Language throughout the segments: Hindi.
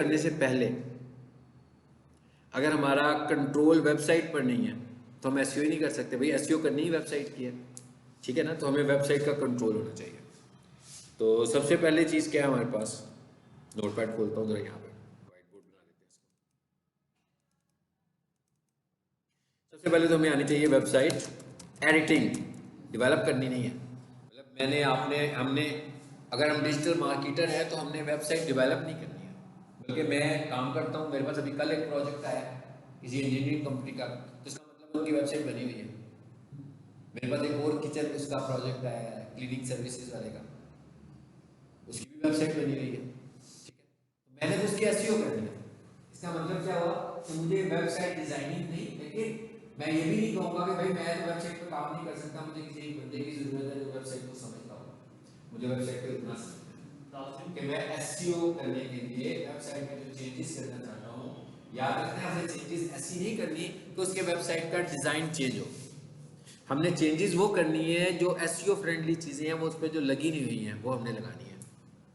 करने से पहले अगर हमारा कंट्रोल वेबसाइट पर नहीं है तो हम एसईओ ही नहीं कर सकते। भाई एसईओ करनी ही वेबसाइट की है, ठीक है ना। तो हमें वेबसाइट का कंट्रोल होना चाहिए। तो सबसे पहले चीज़ क्या है हमारे पास, नोटपैड खोलता हूँ जरा, यहाँ पे व्हाइट बोर्ड बना लेते हैं इसको। सबसे पहले तो हमें आनी चाहिए वेबसाइट एडिटिंग। डेवलप करनी नहीं है, मतलब मैंने आपने हमने अगर हम डिजिटल मार्केटर है तो हमने वेबसाइट डेवलप नहीं करनी है। बल्कि मैं काम करता हूँ, मेरे पास अभी कल एक प्रोजेक्ट आया किसी इंजीनियरिंग कंपनी का, तो इसका मतलब उनकी वेबसाइट बनी हुई है। मेरे पास एक और किचन उसका प्रोजेक्ट आया है क्लीनिंग सर्विसेज वाले का, उसकी भी वेबसाइट बनी हुई है, ठीक है। तो मैंने तो उसकी एसईओ करनी है। इसका मतलब क्या हुआ कि मुझे वेबसाइट डिजाइनिंग नहीं, लेकिन मैं ये भी नहीं कहूँगा कि भाई मैं तो वेबसाइट पर काम नहीं कर सकता, मुझे किसी एक बंदे की जरूरत है जो वेबसाइट को समझता हो। मुझे वेबसाइट पे उतना कि मैं एसईओ करने के लिए वेबसाइट में जो चेंजेस करना चाहता हूँ, याद रखना है चेंजेस ऐसी नहीं करनी कि उसके वेबसाइट का डिजाइन चेंज हो। हमने चेंजेस वो करनी है जो एसईओ फ्रेंडली चीजें हैं वो उस पर जो लगी नहीं हुई हैं वो हमने लगानी है,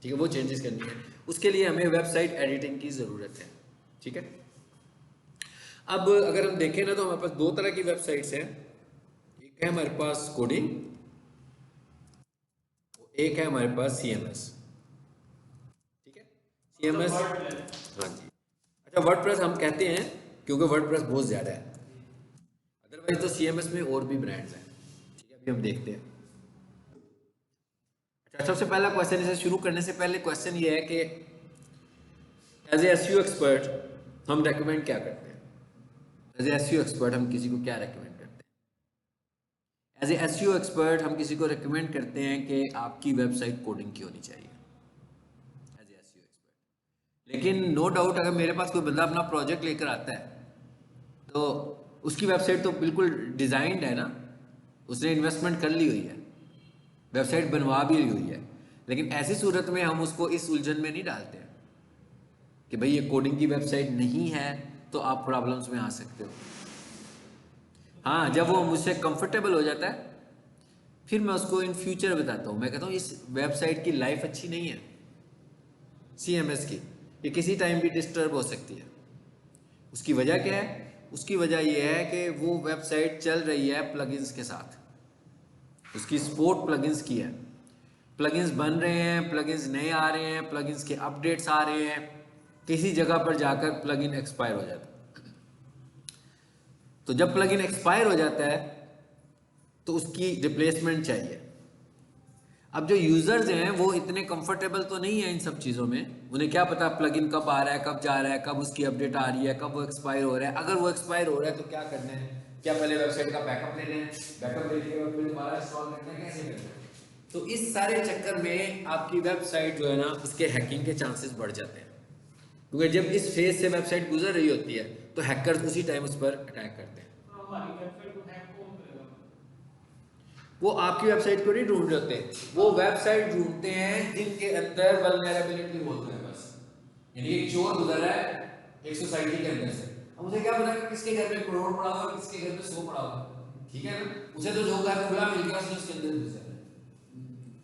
ठीक है। वो चेंजेस करनी है, उसके लिए हमें वेबसाइट एडिटिंग की जरूरत है, ठीक है। अब अगर हम देखें ना तो हमारे पास दो तरह की वेबसाइट्स हैं। एक है हमारे पास कोडिंग, एक है हमारे पास सीएमएस, ठीक है। सीएमएस, हाँ जी। अच्छा, वर्डप्रेस हम कहते हैं क्योंकि वर्डप्रेस बहुत ज़्यादा है, अदरवाइज तो सीएमएस में और भी ब्रांड्स हैं, ठीक है। अभी हम देखते हैं। अच्छा, सबसे पहला क्वेश्चन, इसे शुरू करने से पहले क्वेश्चन ये है कि एज ए एसईओ एक्सपर्ट हम रेकमेंड क्या करते हैं। एज ए एसईओ एक्सपर्ट हम किसी को क्या रेकमेंड करते हैं। एज ए एसईओ एक्सपर्ट हम किसी को रेकमेंड करते हैं कि आपकी वेबसाइट कोडिंग की होनी चाहिए एज ए एसईओ एक्सपर्ट। लेकिन नो डाउट अगर मेरे पास कोई बंदा अपना प्रोजेक्ट लेकर आता है तो उसकी वेबसाइट तो बिल्कुल डिजाइंड है ना, उसने इन्वेस्टमेंट कर ली हुई है, वेबसाइट बनवा भी ली हुई है। लेकिन ऐसी सूरत में हम उसको इस उलझन में नहीं डालते हैं कि भाई ये कोडिंग की वेबसाइट नहीं है तो आप प्रॉब्लम्स में आ सकते हो। हाँ, जब वो मुझसे कंफर्टेबल हो जाता है फिर मैं उसको इन फ्यूचर बताता हूँ। मैं कहता हूँ इस वेबसाइट की लाइफ अच्छी नहीं है सीएमएस की, ये किसी टाइम भी डिस्टर्ब हो सकती है। उसकी वजह क्या है? उसकी वजह यह है कि वो वेबसाइट चल रही है प्लगइन्स के साथ, उसकी सपोर्ट प्लगइन्स की है। प्लगइन्स बन रहे हैं, प्लगइन्स नए आ रहे हैं, प्लगइन्स के अपडेट्स आ रहे हैं, किसी जगह पर जाकर प्लगइन एक्सपायर हो जाता है। तो जब प्लगइन एक्सपायर हो जाता है तो उसकी रिप्लेसमेंट चाहिए। अब जो यूजर्स हैं वो इतने कंफर्टेबल तो नहीं है इन सब चीज़ों में, उन्हें क्या पता प्लगइन कब आ रहा है, कब जा रहा है, कब उसकी अपडेट आ रही है, कब वो एक्सपायर हो रहा है। अगर वो एक्सपायर हो रहा है तो क्या करना है, क्या पहले वेबसाइट का बैकअप लेना है, बैकअप लेने के बाद फिर दोबारा इंस्टॉल करना है, कैसे करना है। तो इस सारे चक्कर में आपकी वेबसाइट जो है ना उसके हैकिंग के चांसेस बढ़ जाते हैं, क्योंकि जब इस फेज से वेबसाइट गुजर रही होती है तो हैकर्स उसी टाइम उस पर अटैक करते हैं। वो आपकी वेबसाइट को नहीं ढूंढ रहे होते, वो वेबसाइट ढूंढते हैं जिनके अंदर वल्नरेबिलिटी होती है बस। यानी एक चोर गुजर रहा है एक सोसाइटी के अंदर से, अब उसे क्या पता कि किसके घर में करोड़ पड़ा हुआ, किसके घर में 100 पड़ा हुआ, ठीक है ना। उसे तो जो घर खुला मिल गया उसने उसके अंदर घुस जाना है।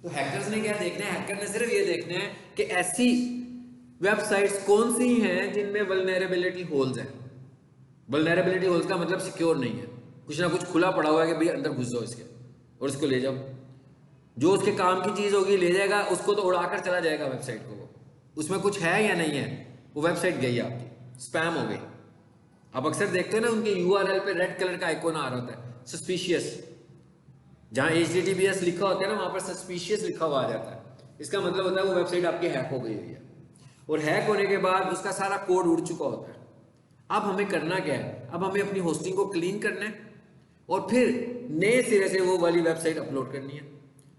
तो हैकर्स ने क्या देखना है, हैकर ने सिर्फ ये देखना है कि ऐसी वेबसाइट्स कौन सी हैं जिनमें वल्नरेबिलिटी होल्स हैं। वल्नरेबिलिटी होल्स का मतलब सिक्योर नहीं है, कुछ ना कुछ खुला पड़ा हुआ है कि भाई अंदर घुस जाओ इसके और इसको ले जाओ। जो उसके काम की चीज़ होगी ले जाएगा, उसको तो उड़ाकर चला जाएगा वेबसाइट को। वो उसमें कुछ है या नहीं है, वो वेबसाइट गई आपकी, स्पैम हो गई। आप अक्सर देखते हो ना उनके यूआरएल पे रेड कलर का आइकॉन आ रहा होता है सस्पिशियस, जहाँ HTTPS लिखा होता है ना वहाँ पर सस्पिशियस लिखा हुआ आ जाता है। इसका मतलब होता है वो वेबसाइट आपकी हैक हो गई हुई है, और हैक होने के बाद उसका सारा कोड उड़ चुका होता है। अब हमें करना क्या है, अब हमें अपनी होस्टिंग को क्लीन करना है और फिर नए सिरे से वो वाली वेबसाइट अपलोड करनी है।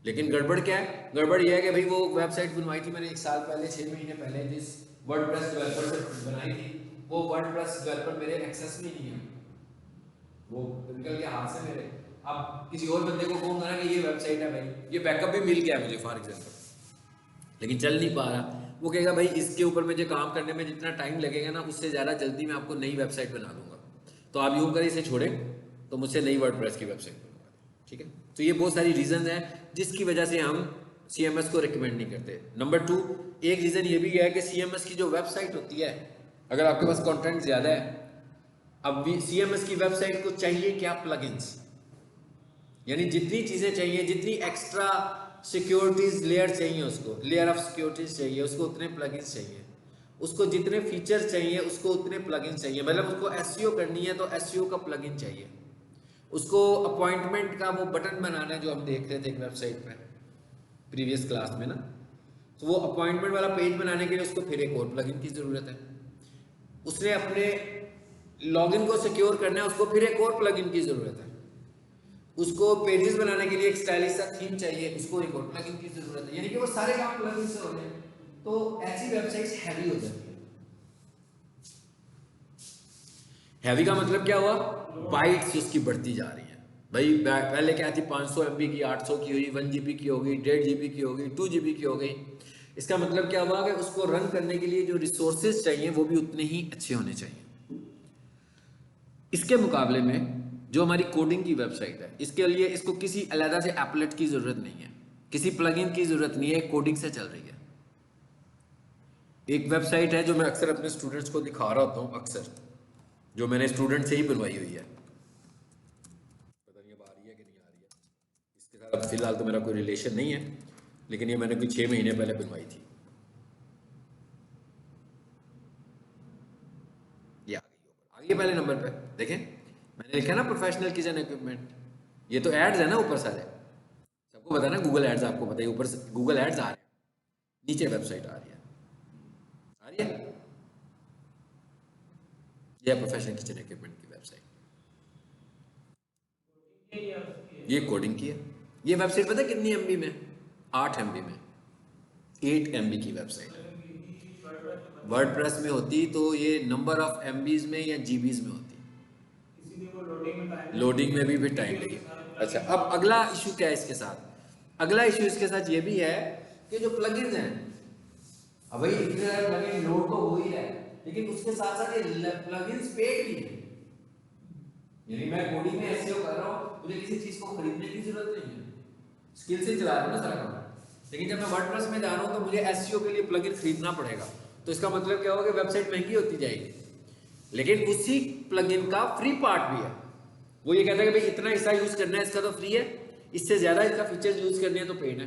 लेकिन गड़बड़ क्या है, गड़बड़ यह है कि भाई वो वेबसाइट बनवाई थी मैंने 1 साल पहले, 6 महीने पहले, जिस वर्डप्रेस डेवलपर से बनाई थी, वो वर्डप्रेस डेवलपर मेरे एक्सेस में नहीं है, वो निकल के हाथ से मेरे। अब किसी और बंदे को कहूँगा ना कि ये वेबसाइट है भाई, ये बैकअप भी मिल गया मुझे फॉर एग्जाम्पल, लेकिन चल नहीं पा रहा, वो कहेगा भाई इसके ऊपर मुझे काम करने में जितना टाइम लगेगा ना उससे ज़्यादा जल्दी मैं आपको नई वेबसाइट बना दूंगा। तो आप यूँ करें इसे छोड़ें तो मुझसे नई वर्डप्रेस की वेबसाइट बनवा दें, ठीक है। तो ये बहुत सारी रीज़न हैं जिसकी वजह से हम CMS को रिकमेंड नहीं करते। नंबर 2, एक रीज़न ये भी है कि CMS की जो वेबसाइट होती है, अगर आपके पास कंटेंट ज़्यादा है, अब भी CMS की वेबसाइट को चाहिए क्या, प्लगइन्स, यानी जितनी चीज़ें चाहिए, जितनी एक्स्ट्रा सिक्योरिटीज लेयर चाहिए, उसको लेयर ऑफ सिक्योरिटीज चाहिए, उसको उतने प्लगइन्स चाहिए, उसको जितने फीचर्स चाहिए उसको उतने प्लगइन्स चाहिए। मतलब उसको एसईओ करनी है तो एसईओ का प्लगइन चाहिए, उसको अपॉइंटमेंट का वो बटन बनाना है जो हम देख रहे थे एक वेबसाइट पे प्रीवियस क्लास में ना, तो वो अपॉइंटमेंट वाला पेज बनाने के लिए उसको फिर एक और प्लगइन की ज़रूरत है। उसने अपने लॉगिन को सिक्योर करना है, उसको फिर एक और प्लगइन की ज़रूरत है। उसको पेजेस बनाने के लिए एक स्टाइलिश सा थीम चाहिए, उसको एक और प्लगइन की ज़रूरत है। यानी कि वो सारे काम प्लगइन से हो रहे हैं, तो ऐसी वेबसाइट्स हैवी हो जाती है। हैवी का मतलब क्या हुआ, बाइट्स उसकी बढ़ती जा रही है। भाई पहले क्या थी, 500 MB की, 800 की हुई, 1 GB की हो गई, 1.5 GB की हो गई, 2 GB की हो गई। इसका मतलब क्या हुआ कि उसको रन करने के लिए जो रिसोर्सेज चाहिए वो भी उतने ही अच्छे होने चाहिए। इसके मुकाबले में जो हमारी कोडिंग की वेबसाइट है, इसके लिए इसको किसी अलग से एपलेट की जरूरत नहीं है, किसी प्लगइन की जरूरत नहीं है, कोडिंग से चल रही है। एक वेबसाइट है जो मैं अक्सर अपने स्टूडेंट्स को दिखा रहा होता हूँ, अक्सर जो मैंने स्टूडेंट से ही बनवाई हुई है, पता नहीं अब आ रही है कि नहीं आ रही है, इसके साथ अब फिलहाल तो मेरा कोई रिलेशन नहीं है, लेकिन ये मैंने कोई 6 महीने पहले बनवाई थी। ये आ गई पहले नंबर पे, देखें मैंने लिखा ना प्रोफेशनल किचन इक्विपमेंट, ये तो एड्स है ना ऊपर सारे, सबको पता है ना, गूगल एड्स आपको पता है, ऊपर से गूगल एड्स आ रहे हैं, नीचे वेबसाइट आ रही है, आ रही है, ये प्रोफेशनल किचन इक्विपमेंट की वेबसाइट, ये कोडिंग की है। ये वेबसाइट पता है कितनी MB में, 8 MB में, 8 MB की वेबसाइट है। वर्डप्रेस में होती तो ये नंबर ऑफ MBs में या GBs में होती, लोडिंग में भी फिर टाइम लगेगा। अच्छा, अब अगला इशू क्या है इसके साथ, अगला इशू इसके साथ ये भी है कि जो प्लगइन्स हैं, अब भाई इतने सारे प्लगइन लोड तो हो ही रहा है, लेकिन उसके साथ साथ ये प्लगइन्स पेड भी है। यानी मैं कोडिंग में एसईओ कर रहा हूँ, मुझे किसी चीज को खरीदने की जरूरत नहीं है, स्किल से चला रहा हूँ ना सारा काम। लेकिन जब मैं वर्डप्रेस में जा रहा हूँ तो मुझे एसईओ के लिए प्लगइन खरीदना पड़ेगा, तो इसका मतलब क्या होगा कि वेबसाइट महंगी होती जाएगी। लेकिन उसी प्लगइन का फ्री पार्ट भी है, वो ये कहता है कि भाई इतना हिस्सा यूज करना है इसका तो फ्री है, इससे ज्यादा इसका फीचर्स यूज करने हैं तो पेड है।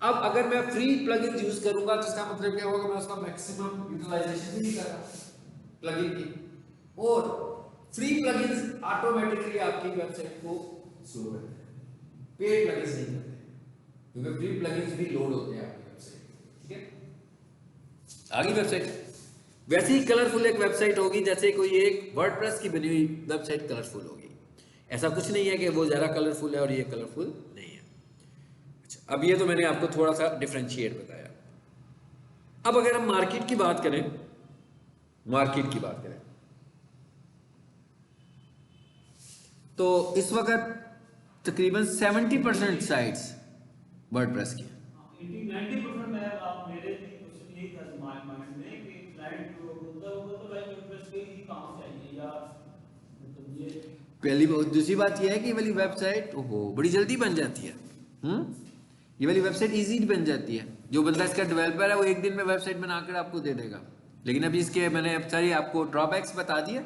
अब अगर मैं फ्री प्लगइन यूज करूंगा तो इसका मतलब क्या होगा, मैं उसका मैक्सिमम यूटिलाइजेशन भी नहीं कर रहा प्लगइन की, और फ्री प्लगइन्स ऑटोमेटिकली आपकी वेबसाइट को स्लो करते हैं, पेड प्लगइन्स नहीं करते, क्योंकि फ्री प्लगइन्स भी लोड होते हैं आपकी वेबसाइट। ठीक है, आगे वेबसाइट वैसे ही कलरफुल एक वेबसाइट होगी जैसे कोई एक वर्डप्रेस की बनी हुई वेबसाइट कलरफुल होगी, ऐसा कुछ नहीं है कि वो ज़्यादा कलरफुल है और ये कलरफुल नहीं है। अच्छा, अब ये तो मैंने आपको थोड़ा सा डिफरेंशिएट बताया। अब अगर हम मार्केट की बात करें, मार्केट की बात करें तो इस वक्त तकरीबन 70% साइट्स वर्डप्रेस की, 80-90% में आप मेरे क्वेश्चन यही था दिमाग माइंड में कि क्लाइंट जो बोलता होगा तो लाइक वर्डप्रेस के ही काम चाहिए, या मतलब ये पहली दूसरी बात यह है कि ये वाली वेबसाइट ओहो बड़ी जल्दी बन जाती है। ये वाली वेबसाइट इजी बन जाती है, जो बंदा इसका डेवलपर है वो एक दिन में वेबसाइट बनाकर आपको दे देगा। लेकिन अभी इसके मैंने अब सारी आपको ड्रॉबैक्स बता दिए।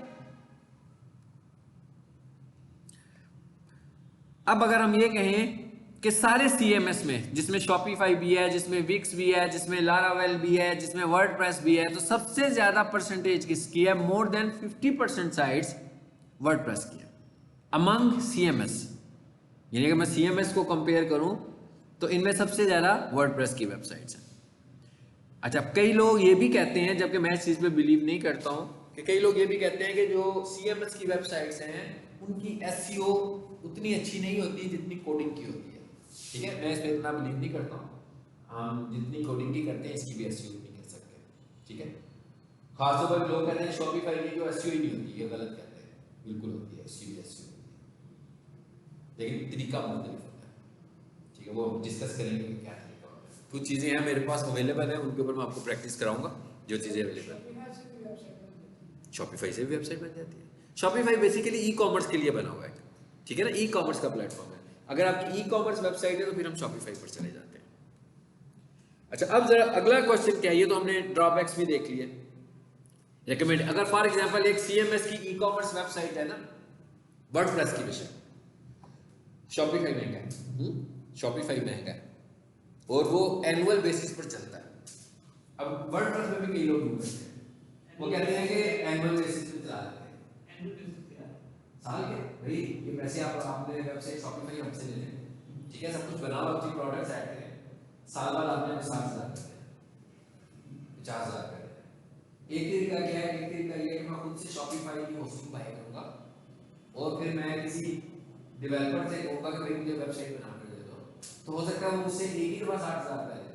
अब अगर हम ये कहें कि सारे CMS में, जिसमें शॉपिफाई भी है, जिसमें विक्स भी है, जिसमें लारावेल भी है, जिसमें वर्डप्रेस भी है, तो सबसे ज्यादा परसेंटेज किसकी है, मोर देन 50% साइट्स वर्डप्रेस की है अमंग CMS। यानी कि मैं CMS को कंपेयर करूं तो इनमें सबसे ज्यादा वर्डप्रेस की वेबसाइट्स हैं। अच्छा, कई लोग ये भी कहते हैं, जबकि मैं इस चीज पे बिलीव नहीं करता हूं, कि कई लोग ये भी कहते हैं कि जो CMS की वेबसाइट्स हैं उनकी SEO उतनी अच्छी नहीं होती जितनी कोडिंग की होती है। ठीक है, मैं इस पर इतना बिलीव नहीं करता हूँ, हम जितनी कोडिंग की करते हैं इसकी भी SEO नहीं कर सकते। ठीक है, खासतौर पर लोग कहते हैं शॉपिफाई की जो SEO ही नहीं होती, ये गलत कहते हैं, बिल्कुल होती है, SEO होती है, लेकिन तरीका मुख्तलिफ होता है। ठीक है, वो डिस्कस करेंगे कि क्या तरीका होता है। कुछ चीज़ें हैं मेरे पास अवेलेबल है, उनके ऊपर मैं आपको प्रैक्टिस कराऊंगा जो चीज़ें अवेलेबल है। शॉपिफाई से भी वेबसाइट बन जाती है। शॉपिफाई बेसिकली ई-कॉमर्स के लिए बना हुआ है, ठीक है ना, ई-कॉमर्स का प्लेटफॉर्म है। अगर आपकी ई-कॉमर्स वेबसाइट है तो फिर हम शॉपिफाई पर चले जाते हैं। अच्छा, अब जरा अगला क्वेश्चन क्या है, ये तो हमने ड्रॉबैक्स भी देख लिए। रिकमेंड, अगर फॉर एग्जांपल एक सीएमएस की ई कॉमर्स वेबसाइट है ना, वर्डप्रेस की विषय, शॉपिफाई महंगा है, शॉपिफाई महंगा है और वो एनुअल बेसिस पर चलता है। अब वर्डप्रेस में भी कई लोग यूज करते हैं, वो कहते हैं कि एनुअल बेसिस पे चला देते हैं। साल के भाई ये पैसे आपने वेबसाइट शॉपिफाई हमसे ले लें, ठीक है, सब कुछ बनाओ, अपनी प्रोडक्ट्स ऐड करें, साल बाद आपने 60,000 कर दिया, 50,000 कर दिया। एक तरीका क्या है, एक तरीका ये है कि मैं खुद से शॉपिफाई की होस्टिंग बाय करूंगा और फिर मैं किसी डेवलपर से कहूंगा कि भाई मुझे वेबसाइट बना कर दे दो, तो हो सकता है वो मुझसे एक ही बार 60,000 कर दे।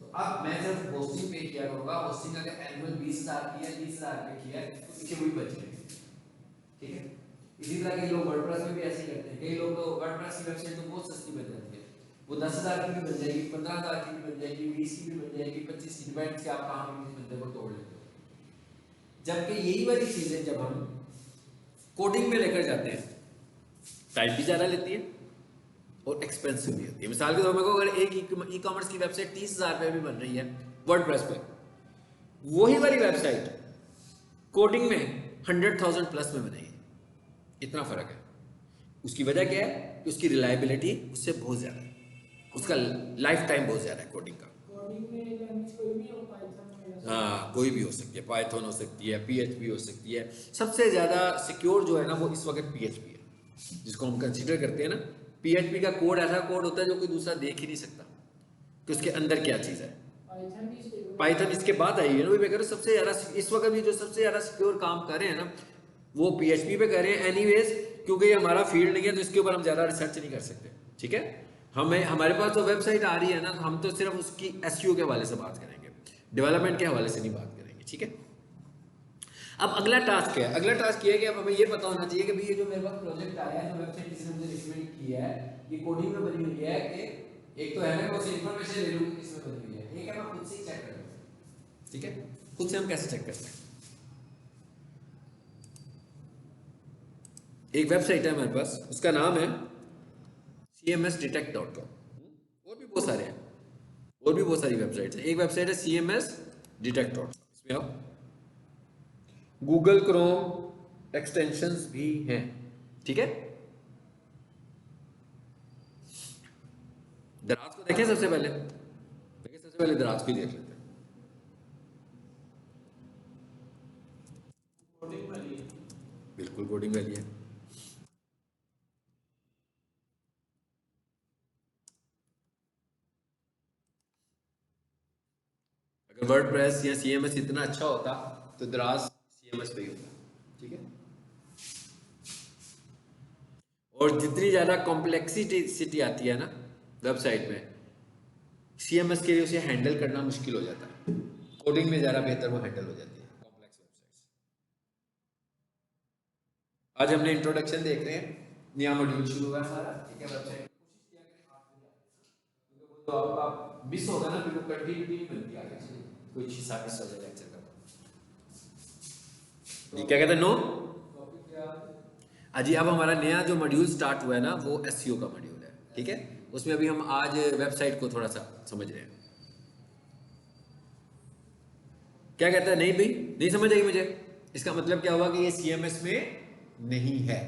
तो अब मैं जब होस्टिंग पे किया करूंगा, होस्टिंग अगर एनुअल 20,000 की है, 20,000 पे किया है, तो पीछे वही बच जाएगा, ठीक है। इसी तरह के लोग वर्डप्रेस में भी ऐसे ही करते हैं। कई लोग तो वर्डप्रेस की वेबसाइट तो बहुत सस्ती बन जाती है, वो 10,000 की भी बन जाएगी, 15,000 की भी बन जाएगी, 20 की भी बन जाएगी, 25 की, डिपेंड कि आप कहाँ किस बंदे को तोड़ लेते हो। जबकि यही वाली चीजें जब हम कोडिंग में लेकर जाते हैं, टाइम भी ज़्यादा लेती है और एक्सपेंसिव भी होती है। मिसाल के तौर पर अगर एक ई कॉमर्स की वेबसाइट 30,000 रुपये में बन रही है वर्डप्रेस पे, वही वाली वेबसाइट कोडिंग में 100,000 प्लस में बनेगी। इतना फर्क है। उसकी वजह क्या है कि उसकी रिलायबिलिटी उससे बहुत ज़्यादा है, उसका लाइफ टाइम बहुत ज़्यादा है कोडिंग का। हाँ, कोई भी हो सकती है, पाइथन हो सकती है, PHP हो सकती है। सबसे ज़्यादा सिक्योर जो है ना वो इस वक्त PHP है, जिसको हम कंसीडर करते हैं ना। PHP का कोड ऐसा कोड होता है जो कोई दूसरा देख ही नहीं सकता कि उसके अंदर क्या चीज़ है। पाइथन इसके बाद आई है ना, मैं कह रहा हूँ सबसे ज़्यादा इस वक्त भी जो सबसे ज़्यादा सिक्योर काम कर रहे हैं ना वो PHP पे कर रहे हैं। एनीवेज, क्योंकि ये हमारा फील्ड नहीं है तो इसके ऊपर हम ज़्यादा रिसर्च नहीं कर सकते, ठीक है। हमें हमारे पास तो वेबसाइट आ रही है ना, हम तो सिर्फ उसकी SEO के हवाले से बात करेंगे, डेवलपमेंट के हवाले से नहीं बात करेंगे, ठीक है। अब अगला टास्क है, अगला टास्क ये है कि अब हमें ये पता होना चाहिए कि भाई ये जो मेरे पास प्रोजेक्ट आया है, जो वेबसाइट किसी ने मुझे रिकमेंड किया है, ये कोडिंग में बनी हुई है कि एक तो है ना मैं उससे इंफॉर्मेशन ले लूँ कि किसमें बनी हुई है, एक है मैं खुद से चेक कर लूँ, ठीक है। खुद से हम कैसे चेक करते हैं? एक वेबसाइट है हमारे पास, उसका नाम है cmsdetect.com। और भी बहुत सारे हैं, और भी बहुत सारी वेबसाइट्स हैं। एक वेबसाइट है cmsdetect.com, इसमें आओ, गूगल क्रोम एक्सटेंशंस भी हैं, ठीक है। दराज को देखें सबसे पहले, देखिए सबसे पहले दराज को ही देख लेते हैं। बिल्कुल कोडिंग वाली है। अगर वर्डप्रेस या CMS इतना अच्छा होता तो दराज CMS पे ही होता, ठीक है। और जितनी ज़्यादा कॉम्प्लेक्सिटी आती है ना वेबसाइट में, CMS के लिए उसे हैंडल करना मुश्किल हो जाता है। कोडिंग में ज़्यादा बेहतर वो हैंडल हो जाती है कॉम्प्लेक्स वेबसाइट्स। आज हमने इंट्रोडक्शन देख रहे हैं, नया मॉड्यूल शुरू हुआ सारा, ठीक है। वेबसाइट तो आप मिस होगा ना, फिर वो कंटिन्यूटी नहीं बनती आगे चलिए, कोई चीज़ मिस हो जाए लेक्चर का। ये क्या कहते हैं, नो अजी। अब हमारा नया जो मॉड्यूल स्टार्ट हुआ है ना वो SEO का मॉड्यूल है, ठीक है। उसमें अभी हम आज वेबसाइट को थोड़ा सा समझ रहे हैं। क्या कहता है, नहीं भाई नहीं समझ आई मुझे, इसका मतलब क्या हुआ कि ये CMS में नहीं है,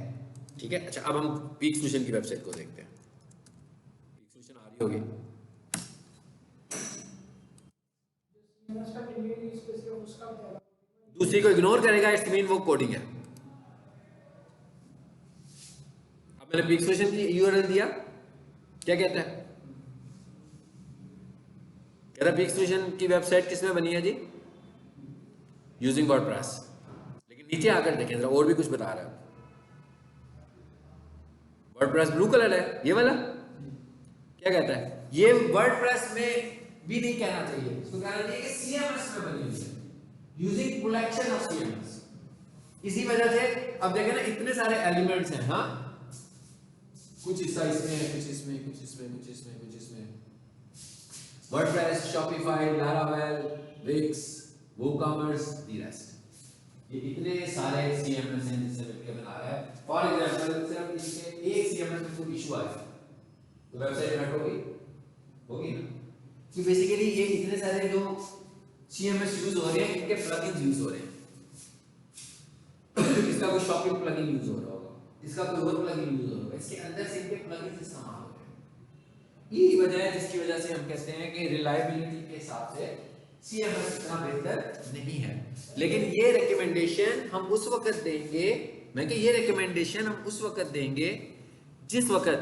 ठीक है। अच्छा, अब हम पीक सोल्यूशन की वेबसाइट को देखते हैं। पीक सोल्यूशन आ रही होगी, दूसरी को इग्नोर करेगा, इट्स मीन वो कोडिंग है। अब मैंने पीक सोल्यूशन की URL दिया, क्या कहता है, कह रहा पीक सोल्यूशन की वेबसाइट किसमें बनी है जी, यूजिंग वर्डप्रेस। लेकिन नीचे आकर देखें जरा, और भी कुछ बता रहा है। वर्डप्रेस ब्लू कलर है, ये वाला क्या कहता है, ये वर्डप्रेस में भी नहीं कहना चाहिए, इसको कहना चाहिए कि CMS में बनी हुई है, यूजिंग कलेक्शन ऑफ CMS। इसी वजह से अब देखें ना, इतने सारे एलिमेंट्स हैं, हाँ, कुछ हिस्सा इसमें है, कुछ इसमें, कुछ इसमें, कुछ इसमें, कुछ इसमें। WordPress, Shopify, Laravel, Wix, WooCommerce, the rest, ये इतने सारे CMS हैं जिससे मिलकर बना रहा है। फॉर एग्जांपल सिर्फ इसके एक CMS में कोई इशू आया तो वेबसाइट हैक होगी ना, कि बेसिकली ये इतने सारे जो CMS यूज हो रहे हैं इनके प्लगइन्स यूज हो रहे हैं। इसका कोई शॉपिंग प्लगइन यूज हो रहा होगा, इसका कोई और प्लगइन यूज हो रहा होगा, इसके अंदर से इनके प्लगइन्स इस्तेमाल हो रहे हैं। यही वजह है जिसकी वजह से हम कहते हैं कि रिलायबिलिटी के हिसाब से CMS इतना बेहतर नहीं है। लेकिन ये रिकमेंडेशन हम उस वक्त देंगे, मैं कि ये रिकमेंडेशन हम उस वक्त देंगे जिस वक्त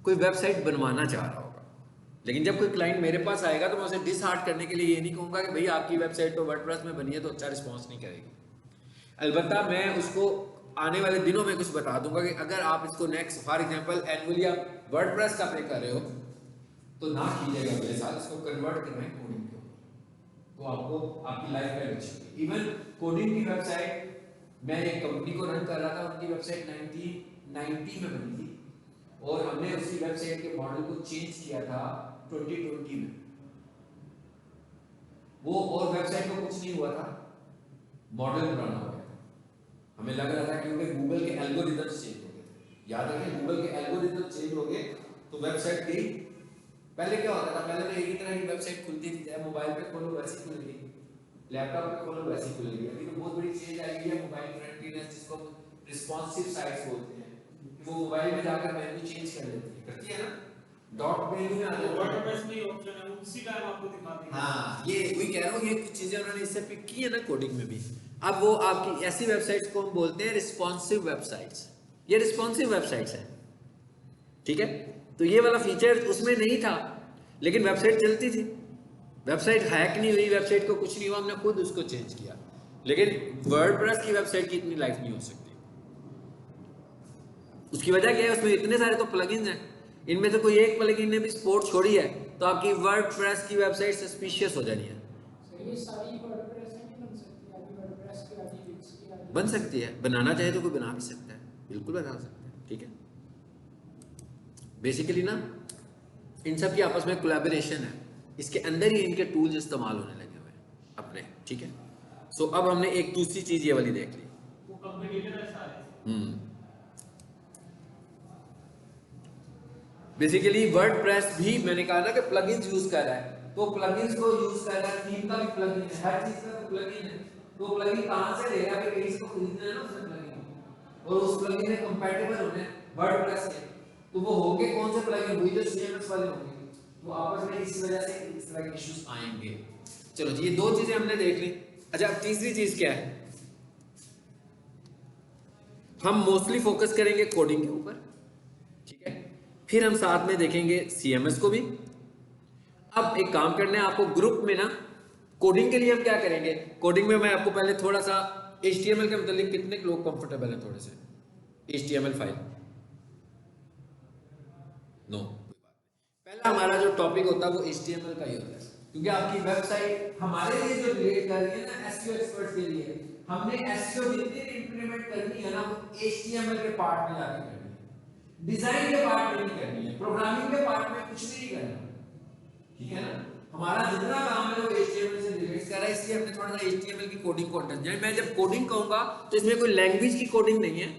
कोई वेबसाइट बनवाना चाह रहा होगा। लेकिन जब कोई क्लाइंट मेरे पास आएगा तो मैं उसे डिसहार्ट करने के लिए ये नहीं कहूँगा कि भैया आपकी वेबसाइट तो वर्डप्रेस में बनी है तो अच्छा रिस्पॉन्स नहीं करेगी। अलबत्ता मैं उसको आने वाले दिनों में कुछ बता दूंगा कि अगर आप इसको नेक्स्ट फॉर एग्जांपल एनुअली आप वर्डप्रेस का पे कर रहे हो तो ना कीजिएगा अगले साल, इसको कन्वर्ट करना है कोडिंग के ऊपर, तो आपको आपकी लाइफ टाइम अच्छी होगी। इवन कोडिंग की वेबसाइट, मैं एक कंपनी को रन कर रहा था, उनकी वेबसाइट 1990 में बनी थी और हमने उसी वेबसाइट के मॉडल को चेंज किया था 2020 में। वो और वेबसाइट को कुछ नहीं हुआ था, मॉडल पुराना हो गया था। हमें लग रहा था क्योंकि गूगल के एल्गोरिथम्स चेंज हो गए थे। याद रखें, गूगल के एल्गोरिथम चेंज हो गए तो वेबसाइट गई। पहले क्या होता था, पहले तो एक ही तरह की वेबसाइट खुलती थी, चाहे मोबाइल पे खोलो वैसी खुलेगी, लैपटॉप पे खोलो वैसी खुलेगी। अभी तो बहुत बड़ी चेंज आई है मोबाइल फ्रेंडलीनेस, जिसको रिस्पॉन्सिव साइट्स बोलते हैं, वो मोबाइल में जाकर मेन्यू चेंज कर लेती है, करती है ना, डॉट मेन्यू में आ जाता है। वर्डप्रेस में ऑप्शन है, उसी टाइम आपको दिखाती है। हाँ, ये वही कह रहा हूँ, ये कुछ चीजें उन्होंने इससे पिक की है ना कोडिंग में भी। अब वो आपकी ऐसी वेबसाइट्स को हम बोलते हैं रिस्पॉन्सिव वेबसाइट्स। ये रिस्पॉन्सिव वेबसाइट्स है, ठीक है। तो ये वाला फीचर उसमें नहीं था, लेकिन वेबसाइट चलती थी, वेबसाइट हैक नहीं हुई, वेबसाइट को कुछ नहीं हुआ, हमने खुद उसको चेंज किया। लेकिन वर्डप्रेस की वेबसाइट की इतनी लाइफ नहीं हो सकती। उसकी वजह क्या है, उसमें इतने सारे तो प्लगइन्स हैं, इनमें से कोई एक प्लगइन ने भी सपोर्ट छोड़ी है तो आपकी वर्डप्रेस की वेबसाइट सस्पिशियस हो जानी है। ये सारी वर्डप्रेस नहीं बन सकती, अभी वर्डप्रेस की आदि विक्स की आदि बन सकती है, बनाना चाहे तो कोई बना भी सकता है, बिल्कुल बना सकता है, ठीक है। बेसिकली ना इन सब की आपस में कोलैबोरेशन है, इसके अंदर ही इनके टूल्स इस्तेमाल होने लगे हुए हैं अपने, ठीक है। सो अब हमने एक दूसरी चीज ये वाली देख ली, वो कंपटीटर है सारे। बेसिकली वर्डप्रेस भी मैंने कहा ना कि प्लगइन्स यूज कर रहा है, तो प्लगइन्स को यूज कर रहा है, थीम का भी प्लगइन है, हर चीज का प्लगइन है। तो प्लगइन कहां से ले रहा है, कहीं से तो खरीदना है ना उसने प्लगइन, और उस प्लगइन में कंपैटिबल होने वर्डप्रेस के, तो वो होंगे कौन से प्लगइन, हुई जो CMS वाले होंगे, तो आपस में इस वजह से इस तरह के इश्यूज आएंगे। चलो जी, ये दो चीजें हमने देख ली। अच्छा, अब तीसरी चीज क्या है, हम मोस्टली फोकस करेंगे कोडिंग के ऊपर, ठीक है, फिर हम साथ में देखेंगे CMS को भी। अब एक काम करना है आपको ग्रुप में ना, कोडिंग के लिए हम क्या करेंगे, कोडिंग में मैं आपको पहले थोड़ा सा HTML के मतलब कितने लोग कंफर्टेबल हैं थोड़े से HTML फाइल, नो, पहला हमारा जो टॉपिक होता है वो HTML का ही होता है, क्योंकि आपकी वेबसाइट हमारे लिए जो रिलेट कर रही है ना SEO एक्सपर्ट के लिए, हमने SEO जितनी भी इंप्लीमेंट करनी है ना वो HTML के पार्ट में जाके करनी है, डिजाइन के पार्ट में नहीं करनी है, प्रोग्रामिंग के पार्ट में कुछ भी नहीं करना, ठीक है ना। हमारा जितना काम है वो HTML से रिलेट कर रहा है, इसलिए हमने थोड़ा सा HTML की कोडिंग को अंडरस्टैंड, मैं जब कोडिंग कहूंगा तो इसमें कोई लैंग्वेज की कोडिंग नहीं है,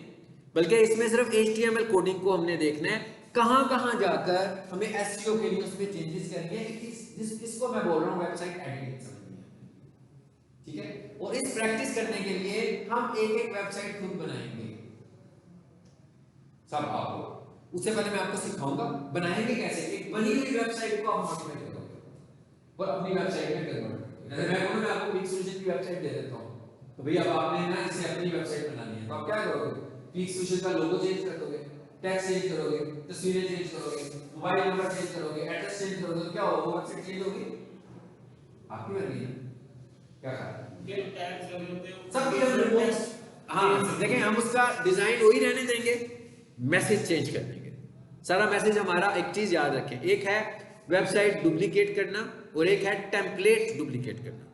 बल्कि इसमें सिर्फ HTML कोडिंग को हमने देखना है, कहां कहां जाकर हमें SEO के लिए उसमें चेंजेस करनी है, इसको मैं बोल रहा हूं वेबसाइट एडिटिंग समझनी है, ठीक है। और इस प्रैक्टिस करने के लिए हम एक एक वेबसाइट खुद बनाएंगे सब आपको, उससे पहले मैं आपको सिखाऊंगा बनाएंगे कैसे, एक बनी हुई वेबसाइट को आप मॉडिफाई करोगे और अपनी वेबसाइट में कन्वर्ट करोगे। जैसे मैं बोलूं मैं आपको पिक्स सोल्यूशन की वेबसाइट दे देता हूं, तो भैया अब आपने ना इसे अपनी वेबसाइट बनानी है, तो आप क्या करोगे, पिक्स सोल्यूशन का लोगो चेंज कर दोगे, टेक्स्ट चेंज करोगे, तस्वीरें चेंज करोगे, मोबाइल नंबर चेंज करोगे, एड्रेस चेंज करोगे, तो क्या होगा, वेबसाइट चेंज होगी आपकी बनी है, क्या कहा ये टैग्स लगे होते हैं सब चीजें। हाँ देखें, हम उसका डिजाइन वही रहने देंगे, मैसेज चेंज कर देंगे, सारा मैसेज हमारा। एक चीज याद रखें, एक है वेबसाइट डुप्लीकेट करना और एक है टेम्पलेट डुप्लीकेट करना।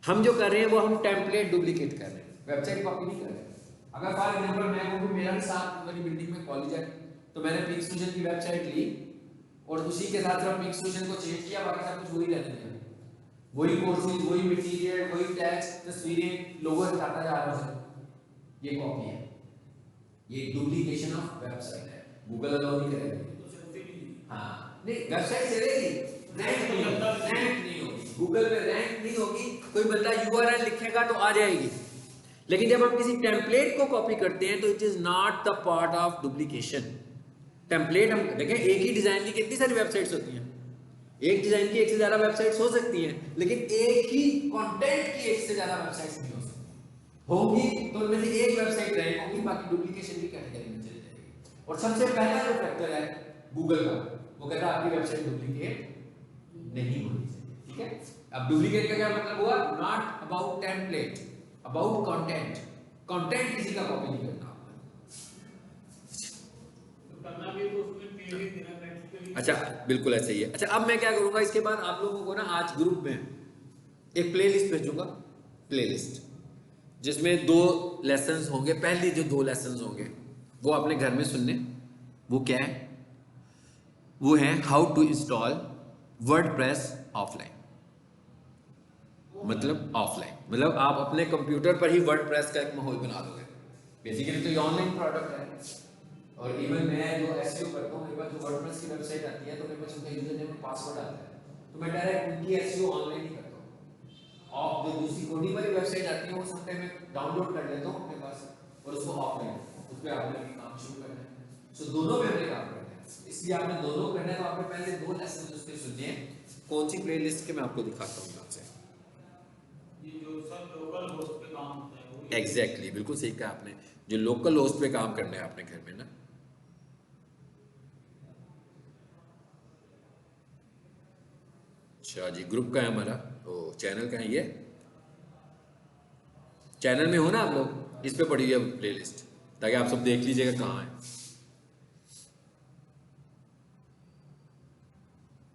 हम जो कर रहे हैं वो हम टेम्पलेट डुप्लीकेट कर रहे हैं, वेबसाइट कॉपी नहीं कर रहे हैं। अगर फॉर एग्जांपल मैं कहूं मेरा भी साथ वाली बिल्डिंग में कॉलेज है, तो मैंने पिक्स सोल्यूशन की वेबसाइट ली और उसी के साथ सिर्फ पिक्स सोल्यूशन को चेंज किया, बाकी सब कुछ वही रहने दिया, वही कोर्सेज, वही मटेरियल, वही टेक्स्ट, तस्वीरें, लोगो हटाता जा रहा हूं, ये कॉपी है, ये डुप्लीकेशन ऑफ वेबसाइट है, गूगल अलाउ नहीं करेगा। तो चलती भी नहीं। हाँ नहीं, वेबसाइट चलेगी रैंक नहीं होगी, गूगल पे रैंक नहीं होगी। कोई बंदा यूआरएल लिखेगा तो आ जाएगी, लेकिन जब हम किसी टेम्पलेट को कॉपी करते हैं तो it is not the part of duplication. Template हम देखें, एक ही डिजाइन की कितनी सारी वेबसाइट्स होती हैं, एक डिजाइन की एक से ज्यादा वेबसाइट्स हो सकती हैं, लेकिन एक ही कंटेंट की एक से ज्यादा वेबसाइट्स नहीं हो सकती। होगी तो उनमें से एक वेबसाइट रैंक होगी, बाकी डुप्लीकेशन की कैटेगरी में चली जाएगी। और सबसे पहला जो फैक्टर है गूगल का, वो कहता है आपकी वेबसाइट डुप्लीकेट नहीं होनी चाहिए, ठीक है। अब डुप्लीकेट का क्या मतलब हुआ, not about template, about content. Content किसी का कॉपी नहीं करना आपने। तो करना भी तो उसमें पेज देना प्रैक्टिकली। अच्छा, बिल्कुल ऐसे ही है। अच्छा, अब मैं क्या करूंगा, इसके बाद आप लोगों को ना आज ग्रुप में एक प्लेलिस्ट भेजूंगा, प्लेलिस्ट जिसमें 2 लेसन्स होंगे। पहली जो 2 लेसन्स होंगे वो अपने घर में सुनने। वो क्या है, वो है how to install WordPress offline. मतलब ऑफलाइन मतलब आप अपने कंप्यूटर पर ही वर्डप्रेस का एक माहौल बना दोगे। बेसिकली तो ये ऑनलाइन प्रोडक्ट है, और इवन मैं जो एसईओ करता हूँ, मेरे पास जो वर्डप्रेस की वेबसाइट आती है तो मेरे पास उनका यूजर नेम और पासवर्ड आता है, तो मैं डायरेक्ट उनकी एसईओ ऑनलाइन ही करता हूँ। और जो दूसरी कोडिंग वाली वेबसाइट आती है वो समटाइम मैं डाउनलोड कर लेता हूँ अपने पास, और उसको ऑफलाइन उस पर आपने काम शुरू करना है। सो दोनों पे हमने काम करना है, इसलिए आपने दोनों करना है। तो आपने पहले 2 लेसन उसके सुनने हैं। कौन सी प्लेलिस्ट के मैं आपको दिखाता हूँ यहाँ से। ये जो सब लोकल होस्ट पे काम होता है वो एग्जैक्टली, बिल्कुल सही कहा आपने, जो लोकल होस्ट पे काम करना है अपने घर में ना। अच्छा जी, ग्रुप का है हमारा, तो चैनल का है ये। चैनल में हो ना आप लोग, इस पे पड़ी है प्लेलिस्ट, ताकि आप सब देख लीजिएगा कहाँ है।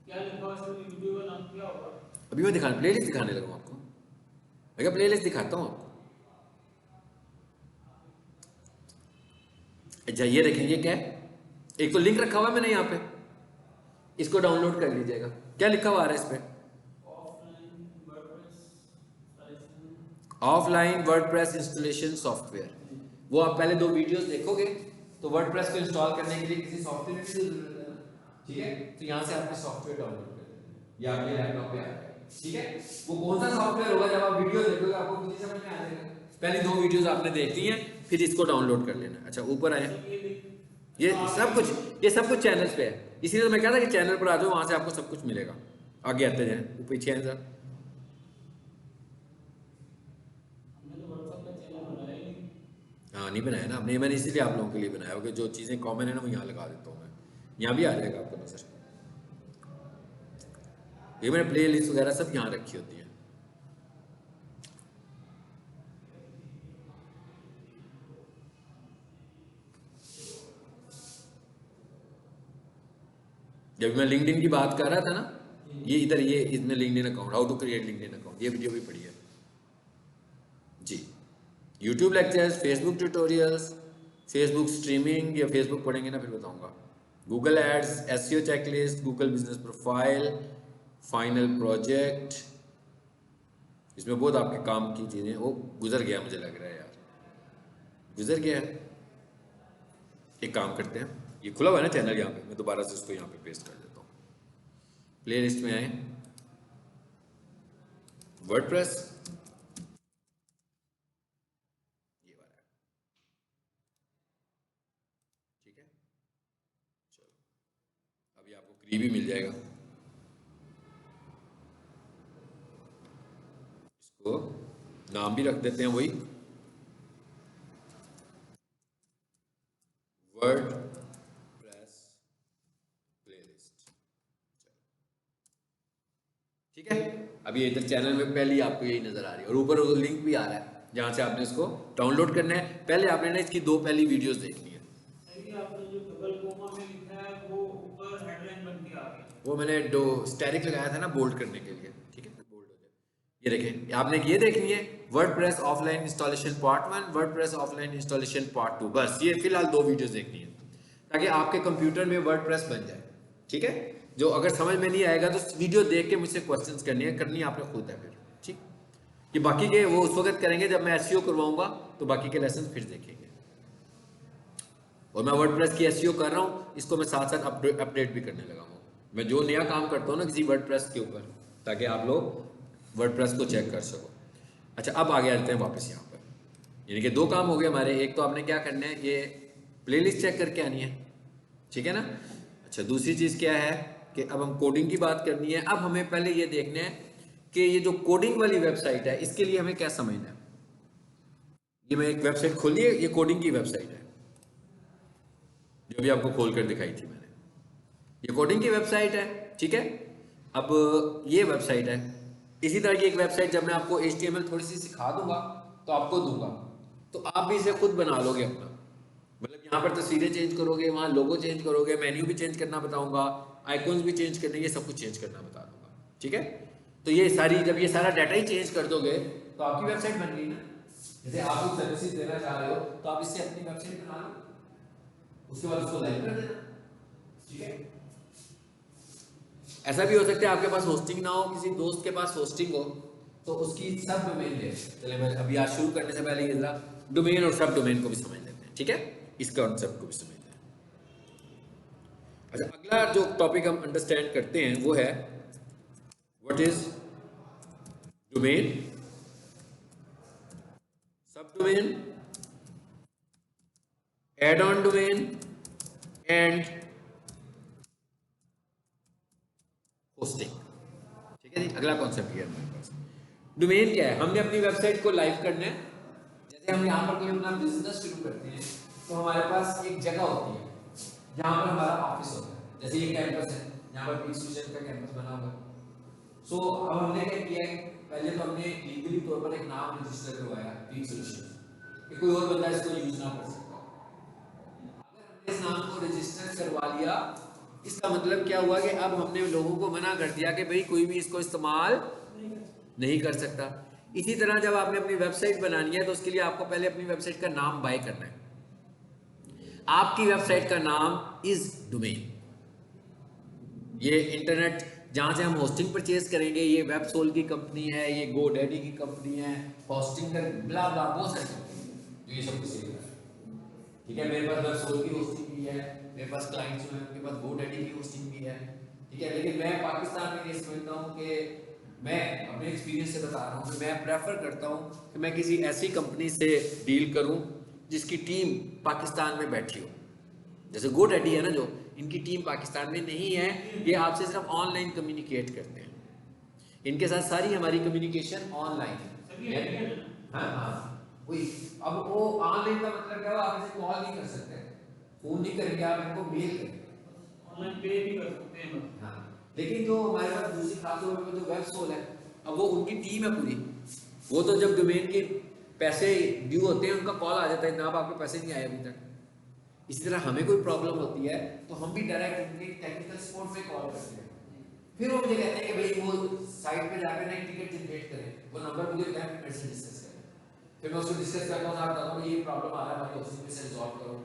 क्या लिखा है इसमें, वीडियो का नाम क्या होगा? अभी मैं प्लेलिस्ट दिखाने लगा हूँ आपको। मैं क्या प्लेलिस्ट दिखाता हूँ आपको। अच्छा, ये देखेंगे क्या है, एक तो लिंक रखा हुआ है मैंने यहाँ पे, इसको डाउनलोड कर लीजिएगा। क्या लिखा हुआ आ रहा है इस पे, ऑफलाइन वर्डप्रेस इंस्टॉलेशन सॉफ्टवेयर। वो आप पहले 2 वीडियोस देखोगे तो वर्डप्रेस को इंस्टॉल करने के लिए किसी सॉफ्टवेयर की जरूरत है, ठीक है। तो यहाँ से आपने सॉफ्टवेयर डाउनलोड कर लेना, या आपके लैपटॉप पे आ जाएगा, ठीक है। वो कौन सा सॉफ्टवेयर होगा, जब आप वीडियो देखोगे आपको खुद ही समझ में आ जाएगा। पहली 2 वीडियोस आपने देख ली हैं, फिर इसको डाउनलोड कर लेना। अच्छा, ऊपर आए, ये सब कुछ चैनल्स पे है, इसीलिए तो मैं कह रहा था कि चैनल पर आ जाओ, वहां से आपको सब कुछ मिलेगा। आगे आते जाएं, पीछे आए सर। हमने तो व्हाट्सएप का चैनल बनाया ही नहीं। हाँ, नहीं बनाया ना आपने, मैंने इसीलिए आप लोगों के लिए बनाया होगा। जो चीज़ें कॉमन है ना वो यहाँ लगा देता हूँ मैं, यहाँ भी आ जाएगा आपको नजर। ये मैंने प्ले लिस्ट वगैरह सब यहाँ रखी होती है। जब मैं लिंक्डइन की बात कर रहा था ना, ये इधर, ये इसमें LinkedIn account, how to create LinkedIn account, ये वीडियो भी पड़ी है जी। YouTube lectures, Facebook tutorials, Facebook streaming, या फेसबुक पढ़ेंगे ना फिर बताऊंगा। Google ads, SEO checklist, Google business profile, final project, इसमें बहुत आपके काम की चीज़ें। वो गुजर गया, मुझे लग रहा है यार, गुजर गया है। एक काम करते हैं, ये खुला हुआ है ना चैनल यहाँ पे, मैं दोबारा से इसको यहाँ पे पेस्ट कर देता हूँ। प्ले लिस्ट में आए, वर्डप्रेस, ये वाला है, ठीक है। चलो, अभी आपको क्री भी मिल जाएगा। इसको नाम भी रख देते हैं वही, वर्डप्रेस प्लेलिस्ट, ठीक है। अभी इधर चैनल में पहले आपको यही नजर आ रही है, और ऊपर लिंक भी आ रहा है जहां से आपने इसको डाउनलोड करना है। पहले आपने ना इसकी 2 पहली वीडियोस देखनी है। सही, आपने जो डबल कोमा में लिखा है वो ऊपर हेडलाइन बन के आ गया। वो मैंने दो स्टैरिक लगाया था ना बोल्ड करने के लिए, ठीक है, बोल्ड हो जाए। ये देखें, आपने ये देखनी है WordPress offline installation part 1, WordPress offline installation part 2। बस ये फिलहाल 2 वीडियोस देखनी है, ताकि आपके कंप्यूटर में वर्डप्रेस बन जाए, ठीक है। जो अगर समझ में नहीं आएगा तो वीडियो देख के मुझसे क्वेश्चंस करनी आपने खुद है फिर, ठीक। ये बाकी के वो उस वक्त करेंगे जब मैं एसईओ करवाऊंगा, तो बाकी के लेसन फिर देखेंगे। और मैं वर्डप्रेस की एसईओ कर रहा हूँ, इसको मैं साथ साथ अपडेट भी करने लगा हूँ। मैं जो नया काम करता हूँ ना किसी वर्डप्रेस के ऊपर, ताकि आप लोग वर्डप्रेस को चेक कर सको। अच्छा, अब आगे आते हैं वापस यहाँ पर, यानी कि दो काम हो गए हमारे। एक तो आपने क्या करना है, ये प्लेलिस्ट चेक करके आनी है, ठीक है ना। अच्छा, दूसरी चीज़ क्या है कि अब हम कोडिंग की बात करनी है। अब हमें पहले ये देखना है कि ये जो कोडिंग वाली वेबसाइट है इसके लिए हमें क्या समझना है। ये मैं एक वेबसाइट खोली है, ये कोडिंग की वेबसाइट है जो भी आपको खोल कर दिखाई थी मैंने, ये कोडिंग की वेबसाइट है, ठीक है। अब ये वेबसाइट है, इसी तरह की एक वेबसाइट जब मैं आपको HTML थोड़ी सी सिखा दूंगा तो आपको दूंगा, तो आप भी इसे खुद बना लोगे अपना। मतलब यहाँ पर तस्वीरें चेंज करोगे, वहाँ लोगो चेंज करोगे, मेन्यू भी चेंज करना बताऊंगा, आइकॉन्स भी चेंज करने, ये सब कुछ चेंज करना बता दूंगा, ठीक है। तो ये सारी, जब ये सारा डाटा ही चेंज कर दोगे तो आपकी वेबसाइट बन गई ना। जैसे आप कुछ सर्विसेज देना चाह रहे हो तो आप इससे अपनी वेबसाइट बना लो, उसके बाद उसको लाइव कर देना, ठीक है। ऐसा भी हो सकता है आपके पास होस्टिंग ना हो, किसी दोस्त के पास होस्टिंग हो, तो उसकी सब डोमेन ले। चले मैं अभी आज शुरू करने से पहले ये जरा डोमेन और सब डोमेन को भी समझ लेते हैं, ठीक है, इस कॉन्सेप्ट को भी समझ लेते हैं। अच्छा, अगला जो टॉपिक हम अंडरस्टैंड करते हैं वो है what is domain, sub domain, add on domain and hosting, ठीक है जी। अगला कॉन्सेप्ट ये है हमारे पास। डोमेन क्या है, हमने अपनी वेबसाइट को लाइव करना है। जैसे हम यहाँ पर कोई अपना बिजनेस शुरू करते हैं तो हमारे पास एक जगह होती है जहाँ पर हमारा ऑफिस होता है। जैसे ये कैंपस है, यहाँ पर पीक सोल्यूशन का कैंपस बना हुआ है। सो अब हमने क्या किया है, पहले तो हमने लीगली तौर पर एक नाम रजिस्टर करवाया पीक सोल्यूशन, कि कोई और बंदा इसको यूज ना कर सकता। अगर हमने इस नाम को रजिस्टर करवा लिया, इसका मतलब क्या हुआ कि अब हमने लोगों को मना कर दिया कि भाई कोई भी इसको इस्तेमाल नहीं कर सकता। इसी तरह जब आपने अपनी वेबसाइट बनानी है तो उसके लिए आपको पहले अपनी वेबसाइट का नाम बाय करना है। आपकी वेबसाइट का नाम इज डोमेन। ये इंटरनेट जहां से हम होस्टिंग परचेज करेंगे, ये वेबसोल की कंपनी है, ये गोडैडी की कंपनी है, होस्टिंग कर ब्ला ब्ला बहुत सारी कंपनी जो ये सब कुछ सेल कर रहा है, ठीक है। मेरे पास वेबसोल की होस्टिंग भी है, मेरे पास क्लाइंट्स हैं, उनके पास गोडैडी की होस्टिंग भी है, ठीक है। लेकिन मैं पाकिस्तान में ये समझता हूँ कि मैं अपने एक्सपीरियंस से बता रहा हूँ कि मैं प्रेफर करता हूँ कि मैं किसी ऐसी कंपनी से डील करूँ जिसकी टीम पाकिस्तान में बैठी हो। जैसे गोडैडी है ना, जो इनकी टीम पाकिस्तान में नहीं है, ये आपसे सिर्फ ऑनलाइन कम्युनिकेट करते हैं, इनके साथ सारी हमारी कम्युनिकेशन ऑनलाइन है। हाँ हाँ, वही। अब वो ऑनलाइन का मतलब क्या हुआ, आप इसे कॉल नहीं कर सकते, फोन नहीं करेंगे, आप इनको मेल करेंगे, ऑनलाइन पे भी कर सकते हैं। हाँ। लेकिन जो हमारे पास दूसरी खातों में जो वेबसोल है, अब वो उनकी टीम है पूरी, वो तो जब डोमेन के पैसे ड्यू होते हैं उनका कॉल आ जाता है, जनाब आपके पैसे नहीं आए अभी तक। इसी तरह हमें कोई प्रॉब्लम होती है तो हम भी डायरेक्ट उनके टेक्निकल सपोर्ट पे कॉल करते हैं, फिर वो मुझे कहते हैं कि भाई वो साइट पे जाकर ना टिकट जनरेट करें, वो नंबर मुझे बताएं, फिर मेरे से डिस्कस करें, फिर मैं उसको डिस्कस करता हूँ, आप बताता हूँ ये प्रॉब्लम आ रहा है हमारी ऑफिस में से रिजॉल्व करो,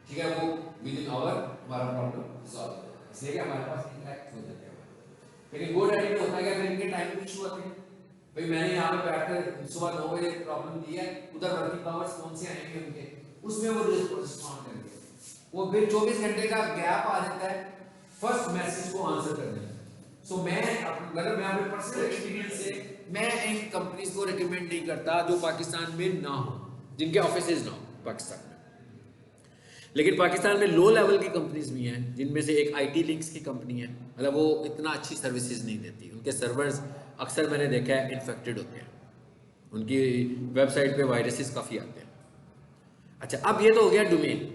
ठीक है। वो विद इन आवर हमारा प्रॉब्लम रिजॉल्व हो जाता है, इसलिए कि हमारे पास इंटरेक्ट हो जाते हैं। लेकिन गोडैडी में होता है कि इनके टाइम इशू आते हैं, भाई मैंने यहाँ पे बैठकर सुबह 9 बजे प्रॉब्लम दी है, उधर वर्किंग आवर्स कौन से आएंगे उनके, उसमें वो रिस्पॉन्ड करेंगे, वो फिर 24 घंटे का गैप आ जाता है फर्स्ट मैसेज को आंसर करने में। सो मैं अगर मैं अपने पर्सनल एक्सपीरियंस से मैं इन कंपनीज को रिकमेंड नहीं करता जो पाकिस्तान में ना हो, जिनके ऑफिसेज ना हो पाकिस्तान में। लेकिन पाकिस्तान में लो लेवल की कंपनीज भी हैं, जिनमें से एक IT लिंक्स की कंपनी है, मतलब वो इतना अच्छी सर्विसेज नहीं देती, उनके सर्वर्स अक्सर मैंने देखा है इन्फेक्टेड होते हैं, उनकी वेबसाइट पे वायरसेस काफ़ी आते हैं। अच्छा, अब ये तो हो गया डोमेन,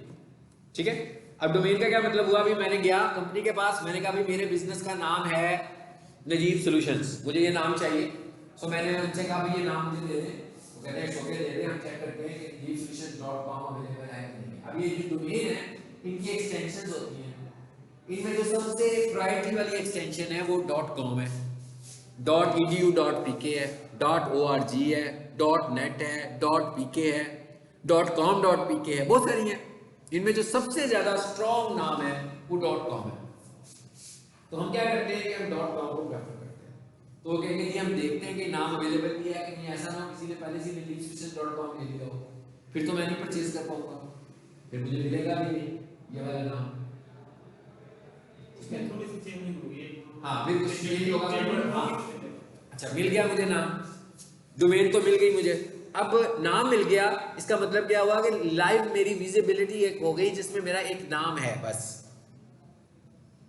ठीक है। अब डोमेन का क्या मतलब हुआ, अभी मैंने गया कंपनी के पास, मैंने कहा भाई मेरे बिजनेस का नाम है नजीब सॉल्यूशंस, मुझे ये नाम चाहिए। सो मैंने उनसे कहा भाई ये नाम मुझे दे दें, वो कहते हैं ओके दे दें, हम चेक करते हैं कि njeevsolutions.com अवेलेबल है कि नहीं। अब ये जो डोमेन है इनकी एक्सटेंशंस होती हैं, इनमें जो सबसे प्रायोरिटी वाली एक्सटेंशन है वो .com है, .edu.pk है, .org है, .net है, .pk है, .com.pk है, बहुत सारी हैं। इनमें जो सबसे ज्यादा स्ट्रॉन्ग नाम है वो .com है। तो हम क्या करते हैं कि हम .com को प्रेफर करते हैं, तो वो कहेंगे कि हम देखते हैं कि नाम अवेलेबल भी है कि नहीं, ऐसा ना किसी ने पहले से njeevsolutions.com ले लिया हो, फिर तो मैं नहीं परचेज कर पाऊंगा, फिर मुझे मिलेगा भी नहीं ये वाला नाम। इसमें थोड़ी सी चेंजिंग हुई है। हाँ फिर चेंज होगा फिर हाँ। हाँ अच्छा मिल गया मुझे नाम, डोमेन तो मिल गई मुझे। अब नाम मिल गया, इसका मतलब क्या हुआ कि लाइव मेरी विजिबिलिटी एक हो गई जिसमें मेरा एक नाम है,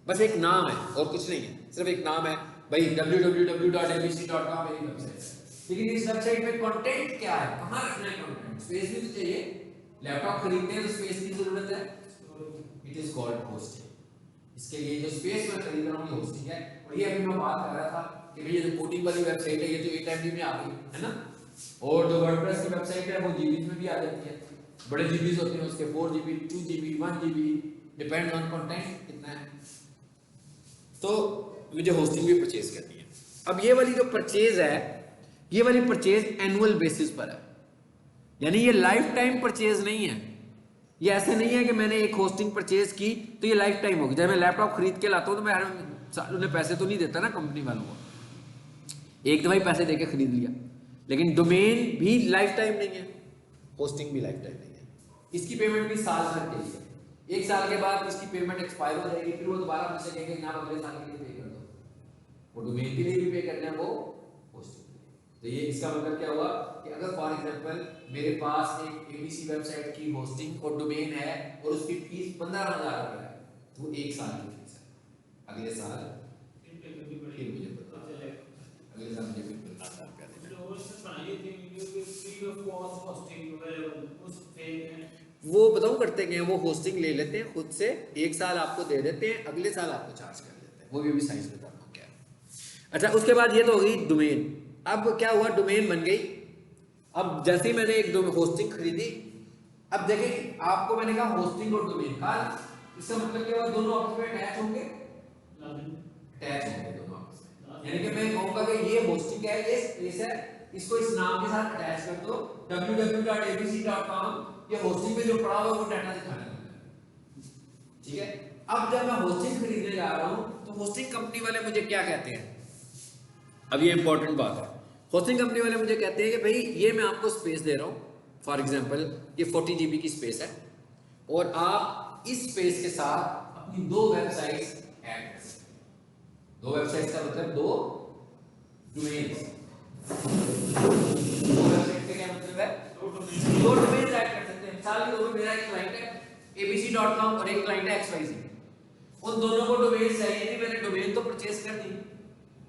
बस एक नाम है और कुछ नहीं है, सिर्फ एक नाम है भाई www.abc.com मेरी वेबसाइट है। लेकिन इस वेबसाइट में कंटेंट क्या है, कहाँ रखना है कंटेंट, स्पेस भी तो चाहिए। लैपटॉप खरीदते हैं तो स्पेस की जरूरत है, इट इज कॉल्ड होस्टिंग। इसके लिए जो स्पेस मैं खरीद रहा हूँ ये होस्टिंग है। और ये अभी मैं बात कर रहा था कि भाई ये जो कोडिंग वाली वेबसाइट है ये तो 8 MB में आ गई है ना, और जो वर्डप्रेस की वेबसाइट है वो जीबी में भी आ जाती है, बड़े जीबीज होते हैं उसके, 4 GB 2 GB 1 GB, depend on content कितना है। तो मुझे होस्टिंग भी परचेज करनी है। अब ये वाली जो परचेज है, ये वाली परचेज एनुअल बेसिस पर है, यानी ये लाइफ टाइम परचेज नहीं है। ये ऐसे नहीं है कि मैंने एक होस्टिंग परचेज की तो ये लाइफ टाइम होगी। जब मैं लैपटॉप खरीद के लाता हूँ तो मैं हर साल उन्हें पैसे तो नहीं देता ना कंपनी वालों को, एक दफा ही पैसे देके खरीद लिया। लेकिन डोमेन भी लाइफ टाइम नहीं है, होस्टिंग भी लाइफ टाइम नहीं है। इसकी पेमेंट भी साल भर के लिए, एक साल के बाद इसकी पेमेंट एक्सपायर हो जाएगी, फिर वो दोबारा मुझसे कहेंगे ना अगले साल के लिए पे कर दो। वो डोमेन के लिए भी पे करना है, वो होस्टिंग के लिए। तो ये इसका मतलब क्या हुआ कि अगर फॉर एग्जांपल मेरे पास एक ABC वेबसाइट की होस्टिंग और डोमेन है और उसकी फीस 15,000 रुपये है, तो वो एक साल की फीस है। अगले साल फिर मुझे पता अगले साल मुझे फिर 15,000 रुपया देना है। वो बताऊं करते क्या, वो होस्टिंग ले लेते हैं खुद से, एक साल आपको दे देते हैं, अगले साल आपको चार्ज कर लेते हैं। वो भी साइज बताता हूँ क्या है। अच्छा उसके बाद ये तो हो गई डोमेन। अब क्या हुआ, डोमेन बन गई। अब जैसे ही मैंने एक होस्टिंग खरीदी, अब देखें आपको मैंने कहा होस्टिंग और डोमेन का, इसका मतलब क्या हुआ, दोनों आपस में अटैच होंगे, अटैच होंगे दोनों आपस में। यानी कि मैं कहूंगा कि ये होस्टिंग है, ये स्पेस है, इसको इस नाम के साथ अटैच कर दो www.abc.com। ये होस्टिंग में जो पड़ा हुआ वो डाटा दिखाने वाला है, ठीक है। अब जब मैं होस्टिंग खरीदने जा रहा हूं तो होस्टिंग कंपनी वाले मुझे क्या कहते हैं, अब ये इंपॉर्टेंट बात है। होस्टिंग कंपनी वाले मुझे कहते हैं कि भाई ये मैं आपको स्पेस दे रहा हूं, फॉर एग्जांपल ये 40 GB की स्पेस है, और आप इस स्पेस के साथ अपनी 2 वेबसाइट्स ऐड कर सकते हैं। 2 वेबसाइट्स का मतलब 2 डोमेन्स। 2 वेबसाइट का क्या मतलब है, 2 डोमेन्स ऐड कर सकते हैं। मिसाल के तौर पर मेरा एक क्लाइंट है abc.com और एक क्लाइंट है xyz। उन दोनों को डोमेन चाहिए थी, मैंने डोमेन तो परचेज कर दी,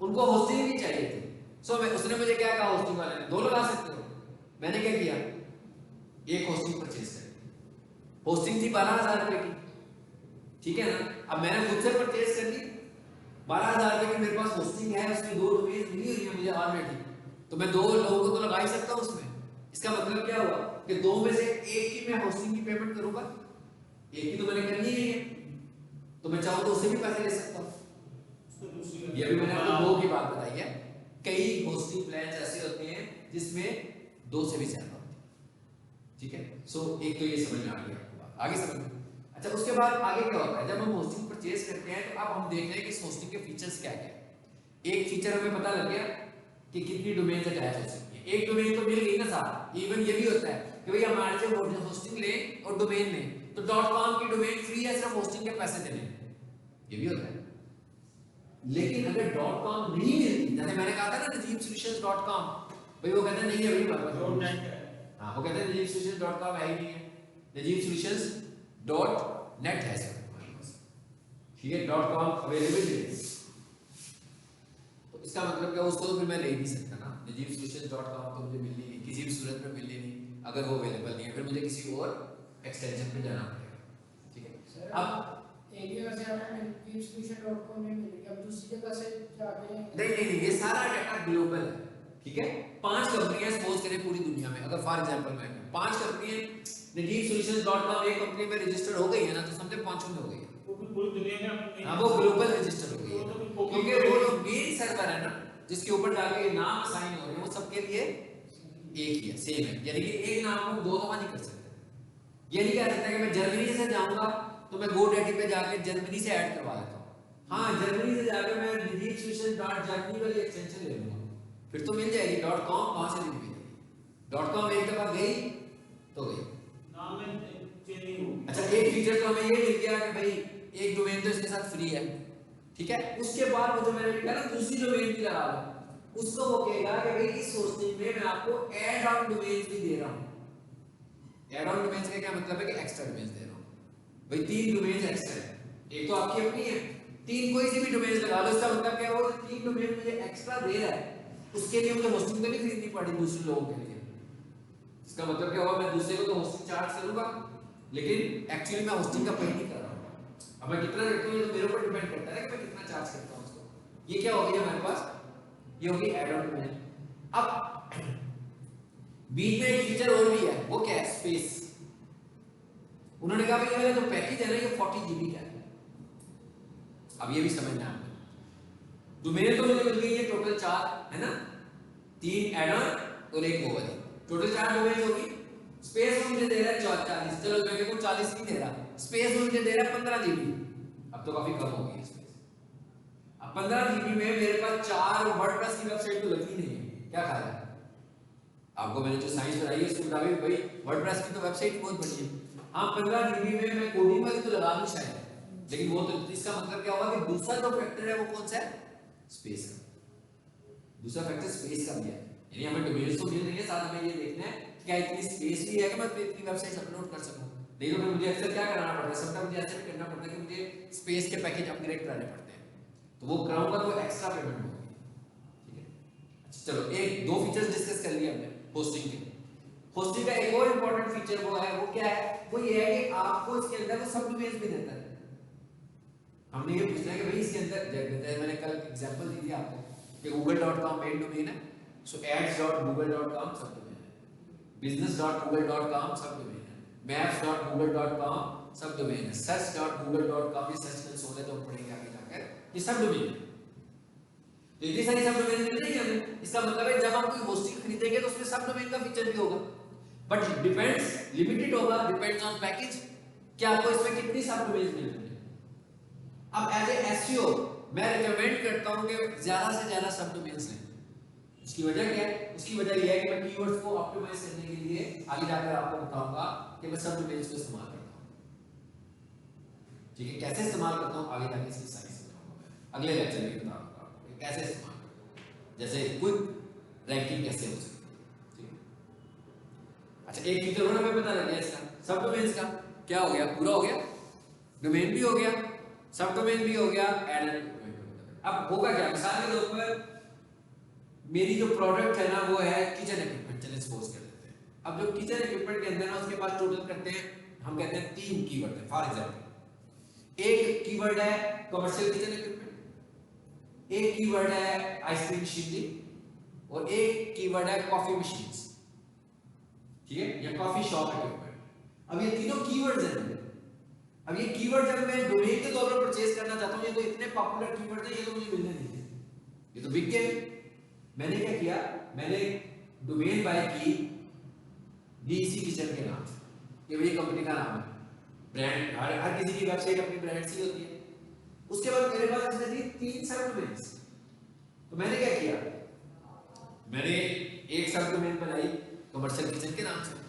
उनको होस्टिंग भी चाहिए थी। सो उसने मुझे क्या कहा, होस्टिंग वाले ने 2 लगा सकते हो। मैंने क्या किया, एक होस्टिंग परचेज कर दी। होस्टिंग थी 12,000 रुपए की, ठीक है ना। अब मैंने खुद से परचेज कर दी 12,000 रुपए की, मेरे पास होस्टिंग है, उसमें 2 डोमेन मिली हुई है मुझे ऑलरेडी, तो मैं 2 लोगों को तो लगा ही सकता हूं उसमें। इसका मतलब क्या हुआ कि 2 में से एक ही मैं होस्टिंग की पेमेंट करूंगा, एक ही तो मैंने करनी नहीं है, तो मैं चाहूं तो उससे भी पैसे ले सकता हूं। ये भी मैंने आपको 2 की बात बताई है। कई होस्टिंग प्लान ऐसे होते हैं जिसमें 2 से भी ज्यादा होते हैं, ठीक है। सो एक तो ये समझ में आ गया आपको बात, आगे समझ में। अच्छा उसके बाद आगे क्या होता है, जब हम होस्टिंग परचेज करते हैं तो अब हम देख रहे हैं कि इस होस्टिंग के फीचर्स क्या क्या है। एक फीचर हमें पता लग गया कि कितनी डोमेन अटैच हो सकती है। एक डोमेन तो मिल गई ना साथ। इवन ये भी होता है कि भाई हमारे से होस्टिंग लें और डोमेन लें, तो .com की डोमेन फ्री है, सिर्फ होस्टिंग के पैसे देने, ये भी होता है। लेकिन अगर .com नहीं मिलती, जैसे मैंने कहा था ना najibsolutions.com, भाई वो कहते हैं नहीं है भाई हमारे पास, हाँ वो कहते हैं najibsolutions.com है ही नहीं है, najibsolutions.net है सर हमारे पास, ठीक है। .com अवेलेबल नहीं है, तो इसका मतलब क्या, उसको तो फिर मैं ले नहीं सकता ना। najibsolutions.com तो मुझे मिलनी नहीं, किसी भी सूरत में मिलनी नहीं, अगर वो अवेलेबल नहीं है फिर मुझे किसी और एक्सटेंशन पे जाना पड़ेगा, ठीक है। अब एक जगह से हमें najibsolution.com में मिलेगी, अब दूसरी जगह से जाके नहीं, ये सारा डाटा ग्लोबल है, ठीक है। 5 कंपनियां सपोज करें पूरी दुनिया में, अगर फॉर एग्जांपल मैं 5 कंपनियां najibsolutions.com एक कंपनी में रजिस्टर हो गई है ना, तो समझे 5 में हो गई है, वो भी पूरी दुनिया में हाँ वो ग्लोबल रजिस्टर हो गई है, क्योंकि वो जो मेन सर्वर है ना जिसके ऊपर जाके नाम असाइन हो रहे हैं वो सबके लिए एक ही है, सेम है। यानी कि एक नाम को 2 दफा नहीं कर सकते। ये नहीं कह सकता कि मैं जर्मनी से जाऊंगा तो मैं GoDaddy पे जाके जर्मनी से ऐड करवा लेता हूँ, हाँ जर्मनी से जाके मैं najibsolutions.germany वाली एक्सटेंशन ले लूंगा, फिर तो मिल जाएगी। .com वहां से नहीं मिलेगी। .com एक दफा गई तो गई, नाम में चेंजिंग होगी। अच्छा एक फीचर तो हमें ये मिल गया कि भाई एक डोमेन तो इसके साथ फ्री है, ठीक है। उसके बाद वो जो मैंने लिखा ना दूसरी डोमेन भी लगा लो, उसको वो कहेगा कि भाई इस होस्टिंग में मैं आपको ऐड ऑन डोमेन्स भी दे रहा हूं। ऐड ऑन डोमेन्स का क्या मतलब है कि एक्स्ट्रा डोमेन्स दे रहा हूं। भाई 3 डोमेन्स एक्स्ट्रा है, एक तो आपकी अपनी है, 3 कोई सी भी डोमेन्स लगा लो। इसका मतलब क्या हुआ, 3 डोमेन मुझे एक्स्ट्रा दे रहा है, उसके लिए मुझे होस्टिंग तो नहीं खरीदनी पड़ी दूसरे लोगों के लिए। इसका मतलब क्या हुआ, मैं दूसरे को तो होस्टिंग चार्ज करूंगा, लेकिन एक्चुअली मैं होस्टिंग का पे नहीं कर रहा हूं। अब मैं कितना करता हूं ये तो मेरे ऊपर डिपेंड करता है कि मैं कितना चार्ज करता हूं उसको। ये क्या हो गया हमारे पास, ये होगी ऐड ऑन डोमेन। अब बीच में एक फीचर और भी है, वो क्या है, स्पेस। उन्होंने कहा भाई ये वाला जो पैकेज है ना ये 40 GB का है। अब ये भी समझना है, डोमेन तो मुझे मिल गई है टोटल 4 है ना, 3 ऐड ऑन और 1 वो वाली, टोटल 4 डोमेन होगी। स्पेस मुझे दे रहा है 40, चलो मैं कहूं 40 नहीं दे रहा, स्पेस मुझे दे रहा है 15 GB। अब तो काफी कम हो गई स्पेस। अब 15 GB में मेरे पास 4 वर्डप्रेस की वेबसाइट तो लगती नहीं है, क्या खा रहा है आपको मैंने जो साइंस बनाई है उसके मुताबिक भाई वर्डप्रेस की तो वेबसाइट बहुत बड़ी है। हाँ 15 GB में मैं कोडिंग वाली तो लगा दूं शायद, लेकिन वो तो इसका मतलब क्या होगा कि दूसरा जो फैक्टर है वो कौन सा है, स्पेस का। दूसरा फैक्टर स्पेस का भी है, यानी हमें डोमेन्स तो मिल रही है, साथ में ये देखना है क्या इतनी स्पेस भी है कि मैं इतनी वेबसाइट अपलोड कर सकूं। नहीं तो मुझे अक्सर क्या करना पड़ता है, समटाइम मुझे ऐसे भी करना पड़ता है कि मुझे स्पेस के पैकेज अपग्रेड कराने पड़ते हैं, तो वो कराऊंगा तो एक्स्ट्रा पेमेंट होगी। ठीक है, अच्छा चलो एक दो फीचर्स डिस्कस कर लिए हमने होस्टिंग के। होस्टिंग का एक और इंपॉर्टेंट फीचर वो है, वो क्या है, वो ये है कि आपको इसके अंदर वो सब डोमेन्स भी देता है। हमने ये पूछना है कि भाई इसके अंदर, जैसे मैंने कल एग्जांपल दी थी आपको कि google.com मेन डोमेन है, सो ads.google.com सब डोमेन है, business.google.com सब डोमेन है, maps.google.com सब डोमेन है, search.google.com ये सर्च कंसोल है जो हम पढ़ेंगे आगे जाकर, ये सब डोमेन है। तो इतनी सारी सब डोमेन मिल रही है हमें, इसका मतलब है जब आप कोई होस्टिंग खरीदेंगे तो उसमें सब डोमेन का फीचर भी होगा, बट डिपेंड्स लिमिटेड होगा, डिपेंड्स ऑन पैकेज कि आपको इसमें कितनी सब डोमेन मिल रही है। अब एज ए एसईओ मैं रिकमेंड करता हूं कि ज्यादा से ज्यादा सब डोमेन्स लें। उसकी वजह क्या है, उसकी वजह यह है कि मैं कीवर्ड्स को ऑप्टिमाइज करने के लिए आगे जाकर आपको बताऊंगा कि मैं सब डोमेन्स को इस्तेमाल करता हूं। ठीक है, कैसे इस्तेमाल करता हूं आगे जाके इसकी साइंस बताऊंगा, मैं अगले लेक्चर में बताऊंगा आपको कि कैसे इस्तेमाल करता हूं, जैसे क्विक रैंकिंग कैसे हो सकती है। ठीक है, अच्छा एक फीचर और हमें पता लग गया इसका, सब डोमेन्स का क्या हो गया, पूरा हो गया, डोमेन भी हो गया, सब डोमेन भी हो गया, एडेड डोमेन। अब होगा क्या, मिसाल के तौर पर मेरी जो प्रोडक्ट है ना वो है किचन इक्विपमेंट, चलिए सपोज कर लेते हैं। अब जो किचन इक्विपमेंट के अंदर ना उसके पास टोटल करते हैं, हम कहते हैं 3 कीवर्ड है। फॉर एग्जांपल एक कीवर्ड है कमर्शियल किचन इक्विपमेंट, एक कीवर्ड है आइसक्रीम मशीनरी, और एक कीवर्ड है कॉफी मशीन्स। ठीक है, या कॉफी शॉप इक्विपमेंट। अब ये तीनों कीवर्ड्स हैं। अब ये कीवर्ड जब मैं डोमेन के तौर पर परचेज करना चाहता हूं, ये तो इतने पॉपुलर कीवर्ड है, ये तो मुझे मिलने नहीं है, ये तो बिक गए। मैंने क्या किया, मैंने डोमेन बाय की डीसी किचन के नाम से, ये वही कंपनी का नाम है, ब्रांड, हर किसी की वेबसाइट अपनी ब्रांड से होती है। उसके बाद मेरे पास इसने दी 3 सब डोमेन्स, तो मैंने क्या किया, मैंने एक सब डोमेन बनाई कमर्शियल किचन के नाम से।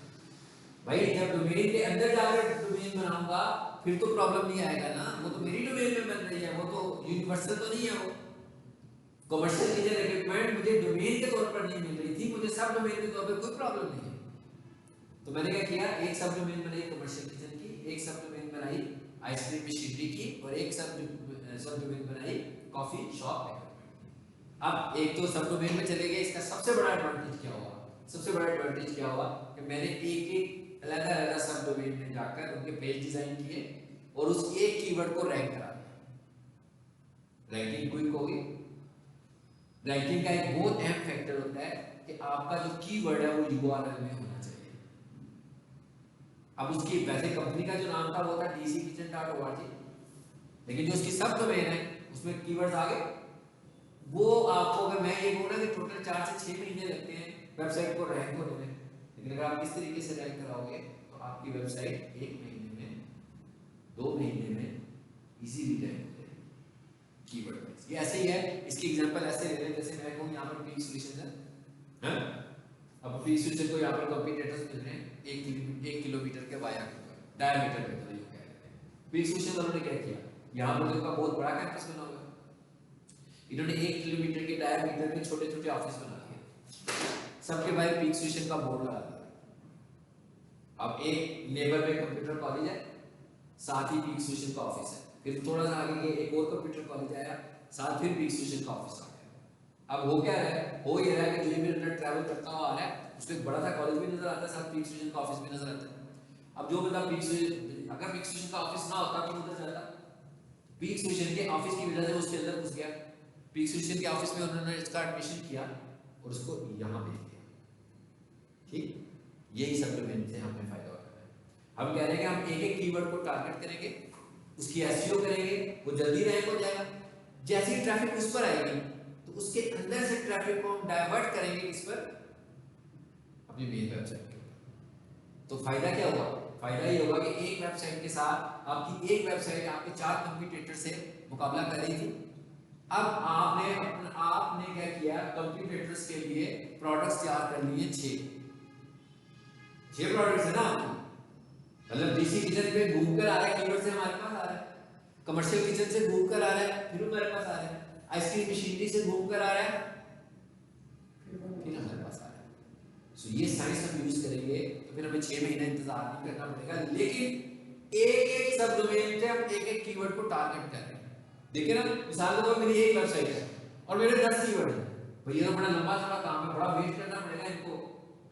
भाई जब डोमेन के अंदर जाकर डोमेन बनाऊंगा फिर तो प्रॉब्लम नहीं आएगा ना, वो तो मेरी डोमेन में बन रही है, वो तो यूनिवर्सल तो नहीं है। वो कमर्शियल किचन इक्विपमेंट मुझे डोमेन के तौर पर नहीं मिल रही थी, मुझे सब डोमेन के तौर पर कोई प्रॉब्लम नहीं है। तो मैंने क्या किया, एक सब डोमेन बनाई कमर्शियल किचन की, एक सब डोमेन बनाई आइसक्रीम मशीनरी की, और एक सब डोमेन बनाई कॉफी शॉप इक्विपमेंट। अब एक तो सब डोमेन में चले गए, इसका सबसे बड़ा एडवांटेज क्या हुआ, सबसे बड़ा एडवांटेज क्या हुआ कि मैंने एक अलग अलग सब डोमेन में जाकर उनके पेज डिजाइन किए और उस एक कीवर्ड को रैंक करा दिया। रैंकिंग क्विक होगी। रैंकिंग का एक बहुत अहम फैक्टर होता है कि आपका जो कीवर्ड है वो यूआरएल में होना चाहिए। अब उसकी वैसे कंपनी का जो नाम था वो था dckitchen.org, लेकिन जो उसकी सब डोमेन है उसमें कीवर्ड्स आ गए। वो आपको, अगर मैं ये बोलूं कि टोटल 4 से 6 महीने लगते हैं वेबसाइट को रैंक होने में, लेकिन अगर आप इस तरीके से रैंक कराओगे तो आपकी वेबसाइट 1 महीने में, 2 महीने में इजीली रैंक हो जाएगी कीवर्ड वाइज। ये ऐसे ही है, इसकी एग्जांपल ऐसे ले लें, जैसे मैं कहूं यहां पर पीक सॉल्यूशन है, अब पीक सॉल्यूशन को यहां पर कंपटीटर्स मिल रहे हैं 1 किलोमीटर के वाया के ऊपर डायमीटर में, तो ये कह रहे हैं पीक सॉल्यूशन वालों ने क्या किया, यहां पर उनका बहुत बड़ा कैंपस बना हुआ है, इन्होंने 1 किलोमीटर के डायमीटर में छोटे छोटे ऑफिस बना दिए, सबके बाहर पीक स्टेशन का बोर्ड लगा दिया। अब एक नेबर में कंप्यूटर कॉलेज है, साथ ही पीक स्टेशन का ऑफिस है, फिर थोड़ा सा आगे गए एक और कंप्यूटर कॉलेज आया, साथ फिर पीक स्टेशन का ऑफिस आ गया। अब हो क्या रहा है, हो ये रहा है कि जो भी इंटरनेट ट्रैवल करता हुआ आ रहा है उसको एक बड़ा सा कॉलेज भी नजर आता है, साथ पीक स्टेशन का ऑफिस भी नजर आता है। अब जो बंदा पीक स्टेशन, अगर पीक स्टेशन का ऑफिस ना होता तो उधर जाता, पीक स्टेशन के ऑफिस की वजह से उसके अंदर घुस गया, पीक स्टेशन के ऑफिस में उन्होंने इसका एडमिशन किया और उसको यहाँ भेज दिया। ठीक, यही सब डोमेन से हमें फायदा होता है। हम कह रहे हैं कि हम एक एक कीवर्ड को टारगेट करेंगे, उसकी एसईओ करेंगे, वो जल्दी रैंक हो जाएगा। जैसे ही ट्रैफिक उस पर आएगी तो उसके अंदर से ट्रैफिक को हम डाइवर्ट करेंगे इस पर, अपनी मेन वेबसाइट के ऊपर। तो फायदा क्या होगा, फायदा ये होगा कि एक वेबसाइट के साथ आपकी एक वेबसाइट आपके 4 कंपटीटर से मुकाबला कर रही थी, अब आपने क्या किया, कंपटीटर्स के लिए प्रोडक्ट्स तैयार कर लिए 6 प्रोडक्ट्स है ना, मतलब डीसी किचन पे घूम कर आ रहा है, कीवर्ड से हमारे पास आ रहा है, कमर्शियल किचन से घूम कर आ रहा है, फिर हमारे पास आ रहा है, आइसक्रीम मशीनरी से घूम कर आ रहा है, फिर हमारे पास आ रहा है। सो ये साइंस हम यूज करेंगे तो फिर हमें 6 महीना इंतजार नहीं करना पड़ेगा, लेकिन एक सब डोमेन पे हम एक कीवर्ड को टारगेट कर रहे हैं। देखिए ना, मिसाल के तौर पर मेरी एक वेबसाइट है और मेरे 10 कीवर्ड हैं, भैया तो बड़ा लंबा चौड़ा काम है, बड़ा वेट करना पड़ेगा इनको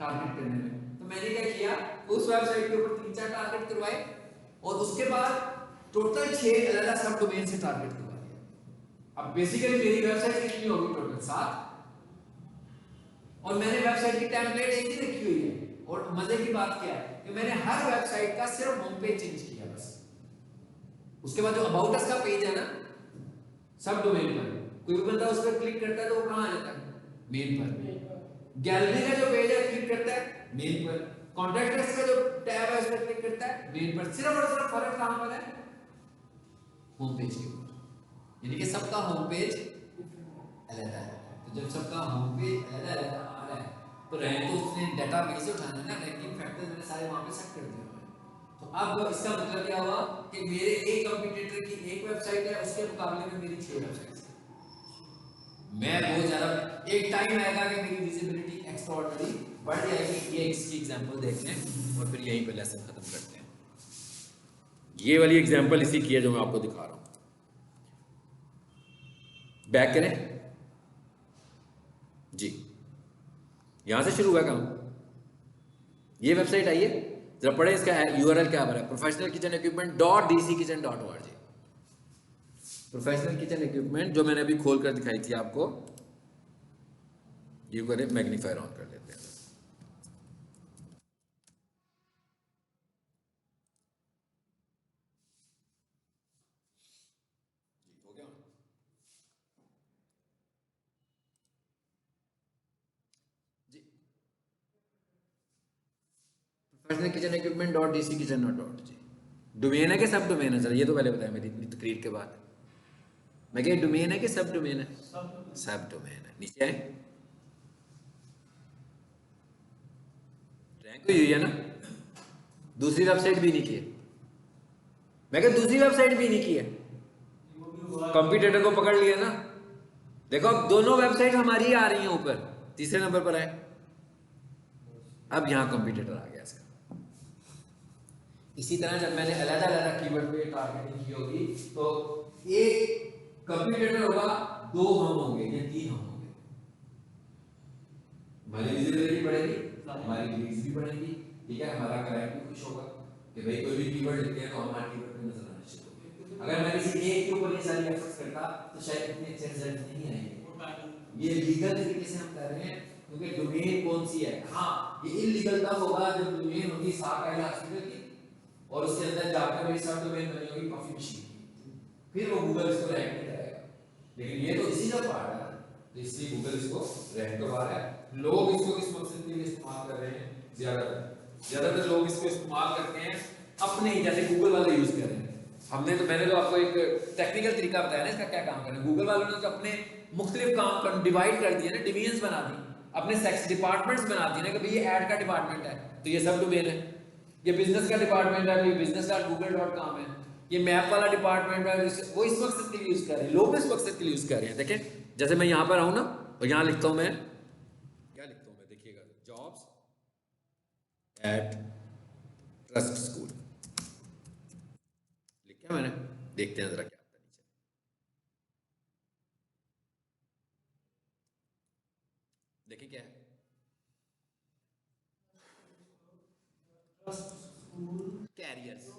टारगेट करने में। तो मैंने क्या किया, उस वेबसाइट के ऊपर 3-4 टारगेट करवाए और उसके बाद टोटल 6 अलग-अलग सब डोमेन से टारगेट करवा दिया। अब बेसिकली मेरी वेबसाइट कितनी होगी, टोटल 7, और मैंने वेबसाइट की टेम्पलेट एक ही रखी हुई है। और मजे की बात क्या है कि मैंने हर वेबसाइट का सिर्फ होम पेज चेंज किया बस। उसके बाद जो अबाउट अस का पेज है ना सब डोमेन पर, कोई भी बंदा उस पर क्लिक करता है तो वो कहां आ जाता है, मेन पर। गैलरी का जो पेज है क्लिक करता है मेन पर, कॉन्टैक्ट अस का जो टैब है उस पर क्लिक करता है मेन पर। सिर्फ और सिर्फ फर्क कहां पर है, होम पेज के ऊपर। यानी कि सबका होम पेज अलग है। तो जब सबका होम पेज अलग अलग आ रहा है तो रैंक तो उसने डेटाबेस से उठाना है ना, रैंकिंग फैक्टर मैंने सारे वहां पे सेट कर दिए हैं। तो अब इसका मतलब क्या हुआ कि मेरे एक कंपटीटर की एक वेबसाइट है, उसके मुकाबले में मेरी 6 वेबसाइट्स हैं। मैं बहुत ज्यादा, एक टाइम आएगा कि मेरी विजिबिलिटी एक्स्ट्राऑर्डिनरी बढ़ जाएगी। ये इसकी एग्जांपल देखते हैं और फिर यहीं पे लेसन खत्म करते हैं। ये वाली एग्जांपल इसी की है जो मैं आपको दिखा रहा हूं। बैक करें जी, यहां से शुरू हुआ काम। ये वेबसाइट आइए जरा पढ़े, इसका यूआरएल क्या है, professional kitchen equipment .dckitchen.org। Professional kitchen equipment जो मैंने अभी खोल कर दिखाई थी आपको, ये करें, मैग्नीफायर ऑन कर लेते हैं। हो गया जी, प्रोफेशनल किचन इक्विपमेंट .dckitchen.org जी। डोमेन है कि सब डोमेन है, सर ये तो पहले बताया मेरी इतनी तकरीर के बाद। मैं क्या डोमेन है कि सब डोमेन है, सब डोमेन है। नीचे आए, रैंक हुई है ना, दूसरी वेबसाइट भी नहीं की है। मैं क्या दूसरी वेबसाइट भी नहीं की है, कंपटीटर को पकड़ लिया ना। देखो अब दोनों वेबसाइट हमारी आ रही हैं ऊपर, तीसरे नंबर पर आए। अब यहां कंपटीटर आ गया इसका। इसी तरह जब मैंने अलग अलग कीवर्ड पे टारगेटिंग की होगी तो एक कंपटीटर होगा, 2 हम होंगे या 3 हम होंगे, हमारी विजिबिलिटी बढ़ेगी, हमारी लीड्स भी बढ़ेंगी, ठीक है, हमारा क्लाइंट भी खुश होगा कि भाई कोई भी कीवर्ड लिखते हैं तो हमारे कीवर्ड पे नजर आना चाहिए। अगर मैं किसी एक के ऊपर ये सारी एफर्ट्स करता तो शायद इतने अच्छे रिजल्ट नहीं आएंगे। ये लीगल तरीके से हम कर रहे हैं क्योंकि डोमेन कौन सी है। हाँ, ये इलीगल तब होगा जब डोमेन होगी साका या हॉस्पिटल की और उसके अंदर जाकर मेरी सब डोमेन बनी होगी कॉफी मशीन की, फिर वो गूगल इसको रैंक नहीं करेगा। लेकिन ये तो इसी का पार्ट है, तो इसलिए गूगल इसको रैंक करवा रहा है। लोग इसको किस मकसद के लिए इस्तेमाल कर रहे हैं, ज्यादातर लोग इसको इस्तेमाल करते हैं अपने, जैसे गूगल वाले यूज कर रहे हैं। मैंने तो आपको एक टेक्निकल तरीका बताया ना इसका क्या काम करना है। गूगल वालों ने तो अपने मुख्तलिफ काम पर डिवाइड कर दिया ना, डिवीजन्स बना दी, अपने सेक्स डिपार्टमेंट्स बना दिए ना कि भाई ये ऐड का डिपार्टमेंट है तो ये सब डोमेन है, ये बिजनेस का डिपार्टमेंट है, ये business.google.com है, ये मैप वाला डिपार्टमेंट है, वो इस मकसद के लिए यूज कर रहे हैं, लोग इस मकसद के लिए यूज कर रहे हैं। देखें जैसे मैं यहाँ पर आऊँ ना और यहाँ लिखता हूँ मैं, क्या लिखता हूँ मैं, देखिएगा, जॉब्स एट ट्रस्ट स्कूल लिखा मैंने, देखते हैं जरा क्या आता है नीचे। देखिए क्या है, कैरियर्स।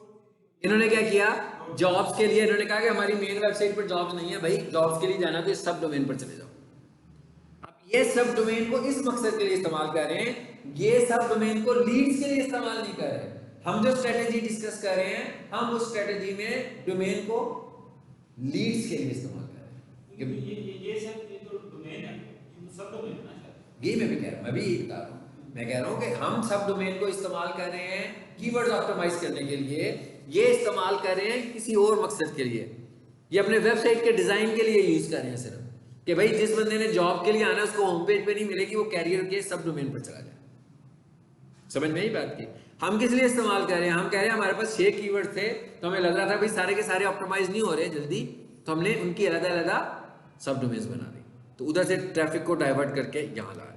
इन्होंने क्या किया, जॉब्स के लिए इन्होंने कहा कि हमारी मेन वेबसाइट पर जॉब्स नहीं है भाई, जॉब्स के लिए जाना तो इस सब डोमेन पर चले जाओ। अब ये सब डोमेन को इस मकसद के लिए इस्तेमाल कर रहे हैं, ये सब डोमेन को लीड्स के लिए इस्तेमाल नहीं कर रहे। हम जो स्ट्रेटेजी डिस्कस कर रहे हैं, हम उस स्ट्रेटेजी में डोमेन को लीड्स के लिए इस्तेमाल कर रहे हैं। ये सब ये तो डोमेन है, ये तो सब डोमेन है ना शायद। ये मैं भी कह रहा हूँ, मैं भी यही बता रहा हूँ, मैं कह रहा हूँ कि हम सब डोमेन को इस्तेमाल कर रहे हैं कीवर्ड्स ऑप्टिमाइज करने के लिए, ये इस्तेमाल कर रहे हैं किसी और मकसद के लिए, ये अपने वेबसाइट के डिजाइन के लिए यूज कर रहे हैं सिर्फ, कि भाई जिस बंदे ने जॉब के लिए आना है उसको होम पेज पे नहीं मिलेगी, वो कैरियर के सब डोमेन पर चला जाए। समझ में ही बात की, हम किस लिए इस्तेमाल कर रहे हैं, हम कह रहे हैं हमारे पास 6 कीवर्ड थे, तो हमें लग रहा था भाई सारे के सारे ऑप्टिमाइज नहीं हो रहे जल्दी, तो हमने उनकी अलग अलग सब डोमेन्स बना दी, तो उधर से ट्रैफिक को डाइवर्ट करके यहां ला रहे हैं।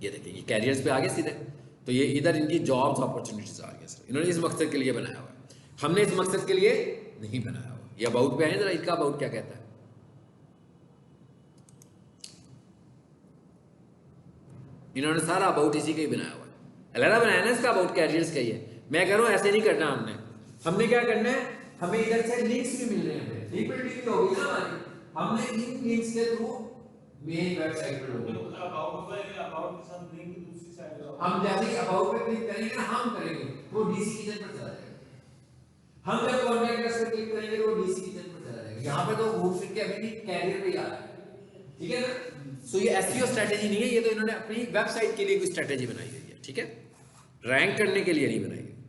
ये देखिए, ये कैरियर्स पे आ गए सीधे, तो ये इधर इनकी जॉब्स अपॉर्चुनिटीज आ गई सर, इन्होंने इस मकसद के लिए बनाया हुआ है, हमने इस मकसद के लिए नहीं बनाया हुआ। ये अबाउट पे है, जरा इसका अबाउट क्या कहता है, इन्होंने सारा अबाउट इसी का ही बनाया हुआ है, अलग बनाया ना इसका अबाउट कैरियर्स का ही है। मैं कह रहा हूँ ऐसे नहीं करना, हमने क्या करना है, हमें इधर से लिंक्स भी मिल रहे हैं, लिंक्स भी होगी ना हमारी, हमने इन लिंक्स के थ्रू मेन वेबसाइट पर लोगों को, अबाउट होगा, ये अबाउट के साथ लिंक दूसरी साइड होगा। हम जैसे ही अबाउट पे क्लिक करेंगे ना, हम करेंगे वो डीसी किचन पर चला जाएगा, हम जब कॉन्टैक्ट अस पर क्लिक करेंगे तो वो डीसी किचन पर चला जाएगा। यहाँ पे तो घूम फिर के अभी भी कैरियर पे ही आ रहा है, ठीक है ना। सो ये एसईओ स्ट्रेटेजी नहीं है, ये तो इन्होंने अपनी वेबसाइट के लिए कोई स्ट्रेटेजी बनाई हुई है, ठीक है, रैंक करने के लिए नहीं बनाई है।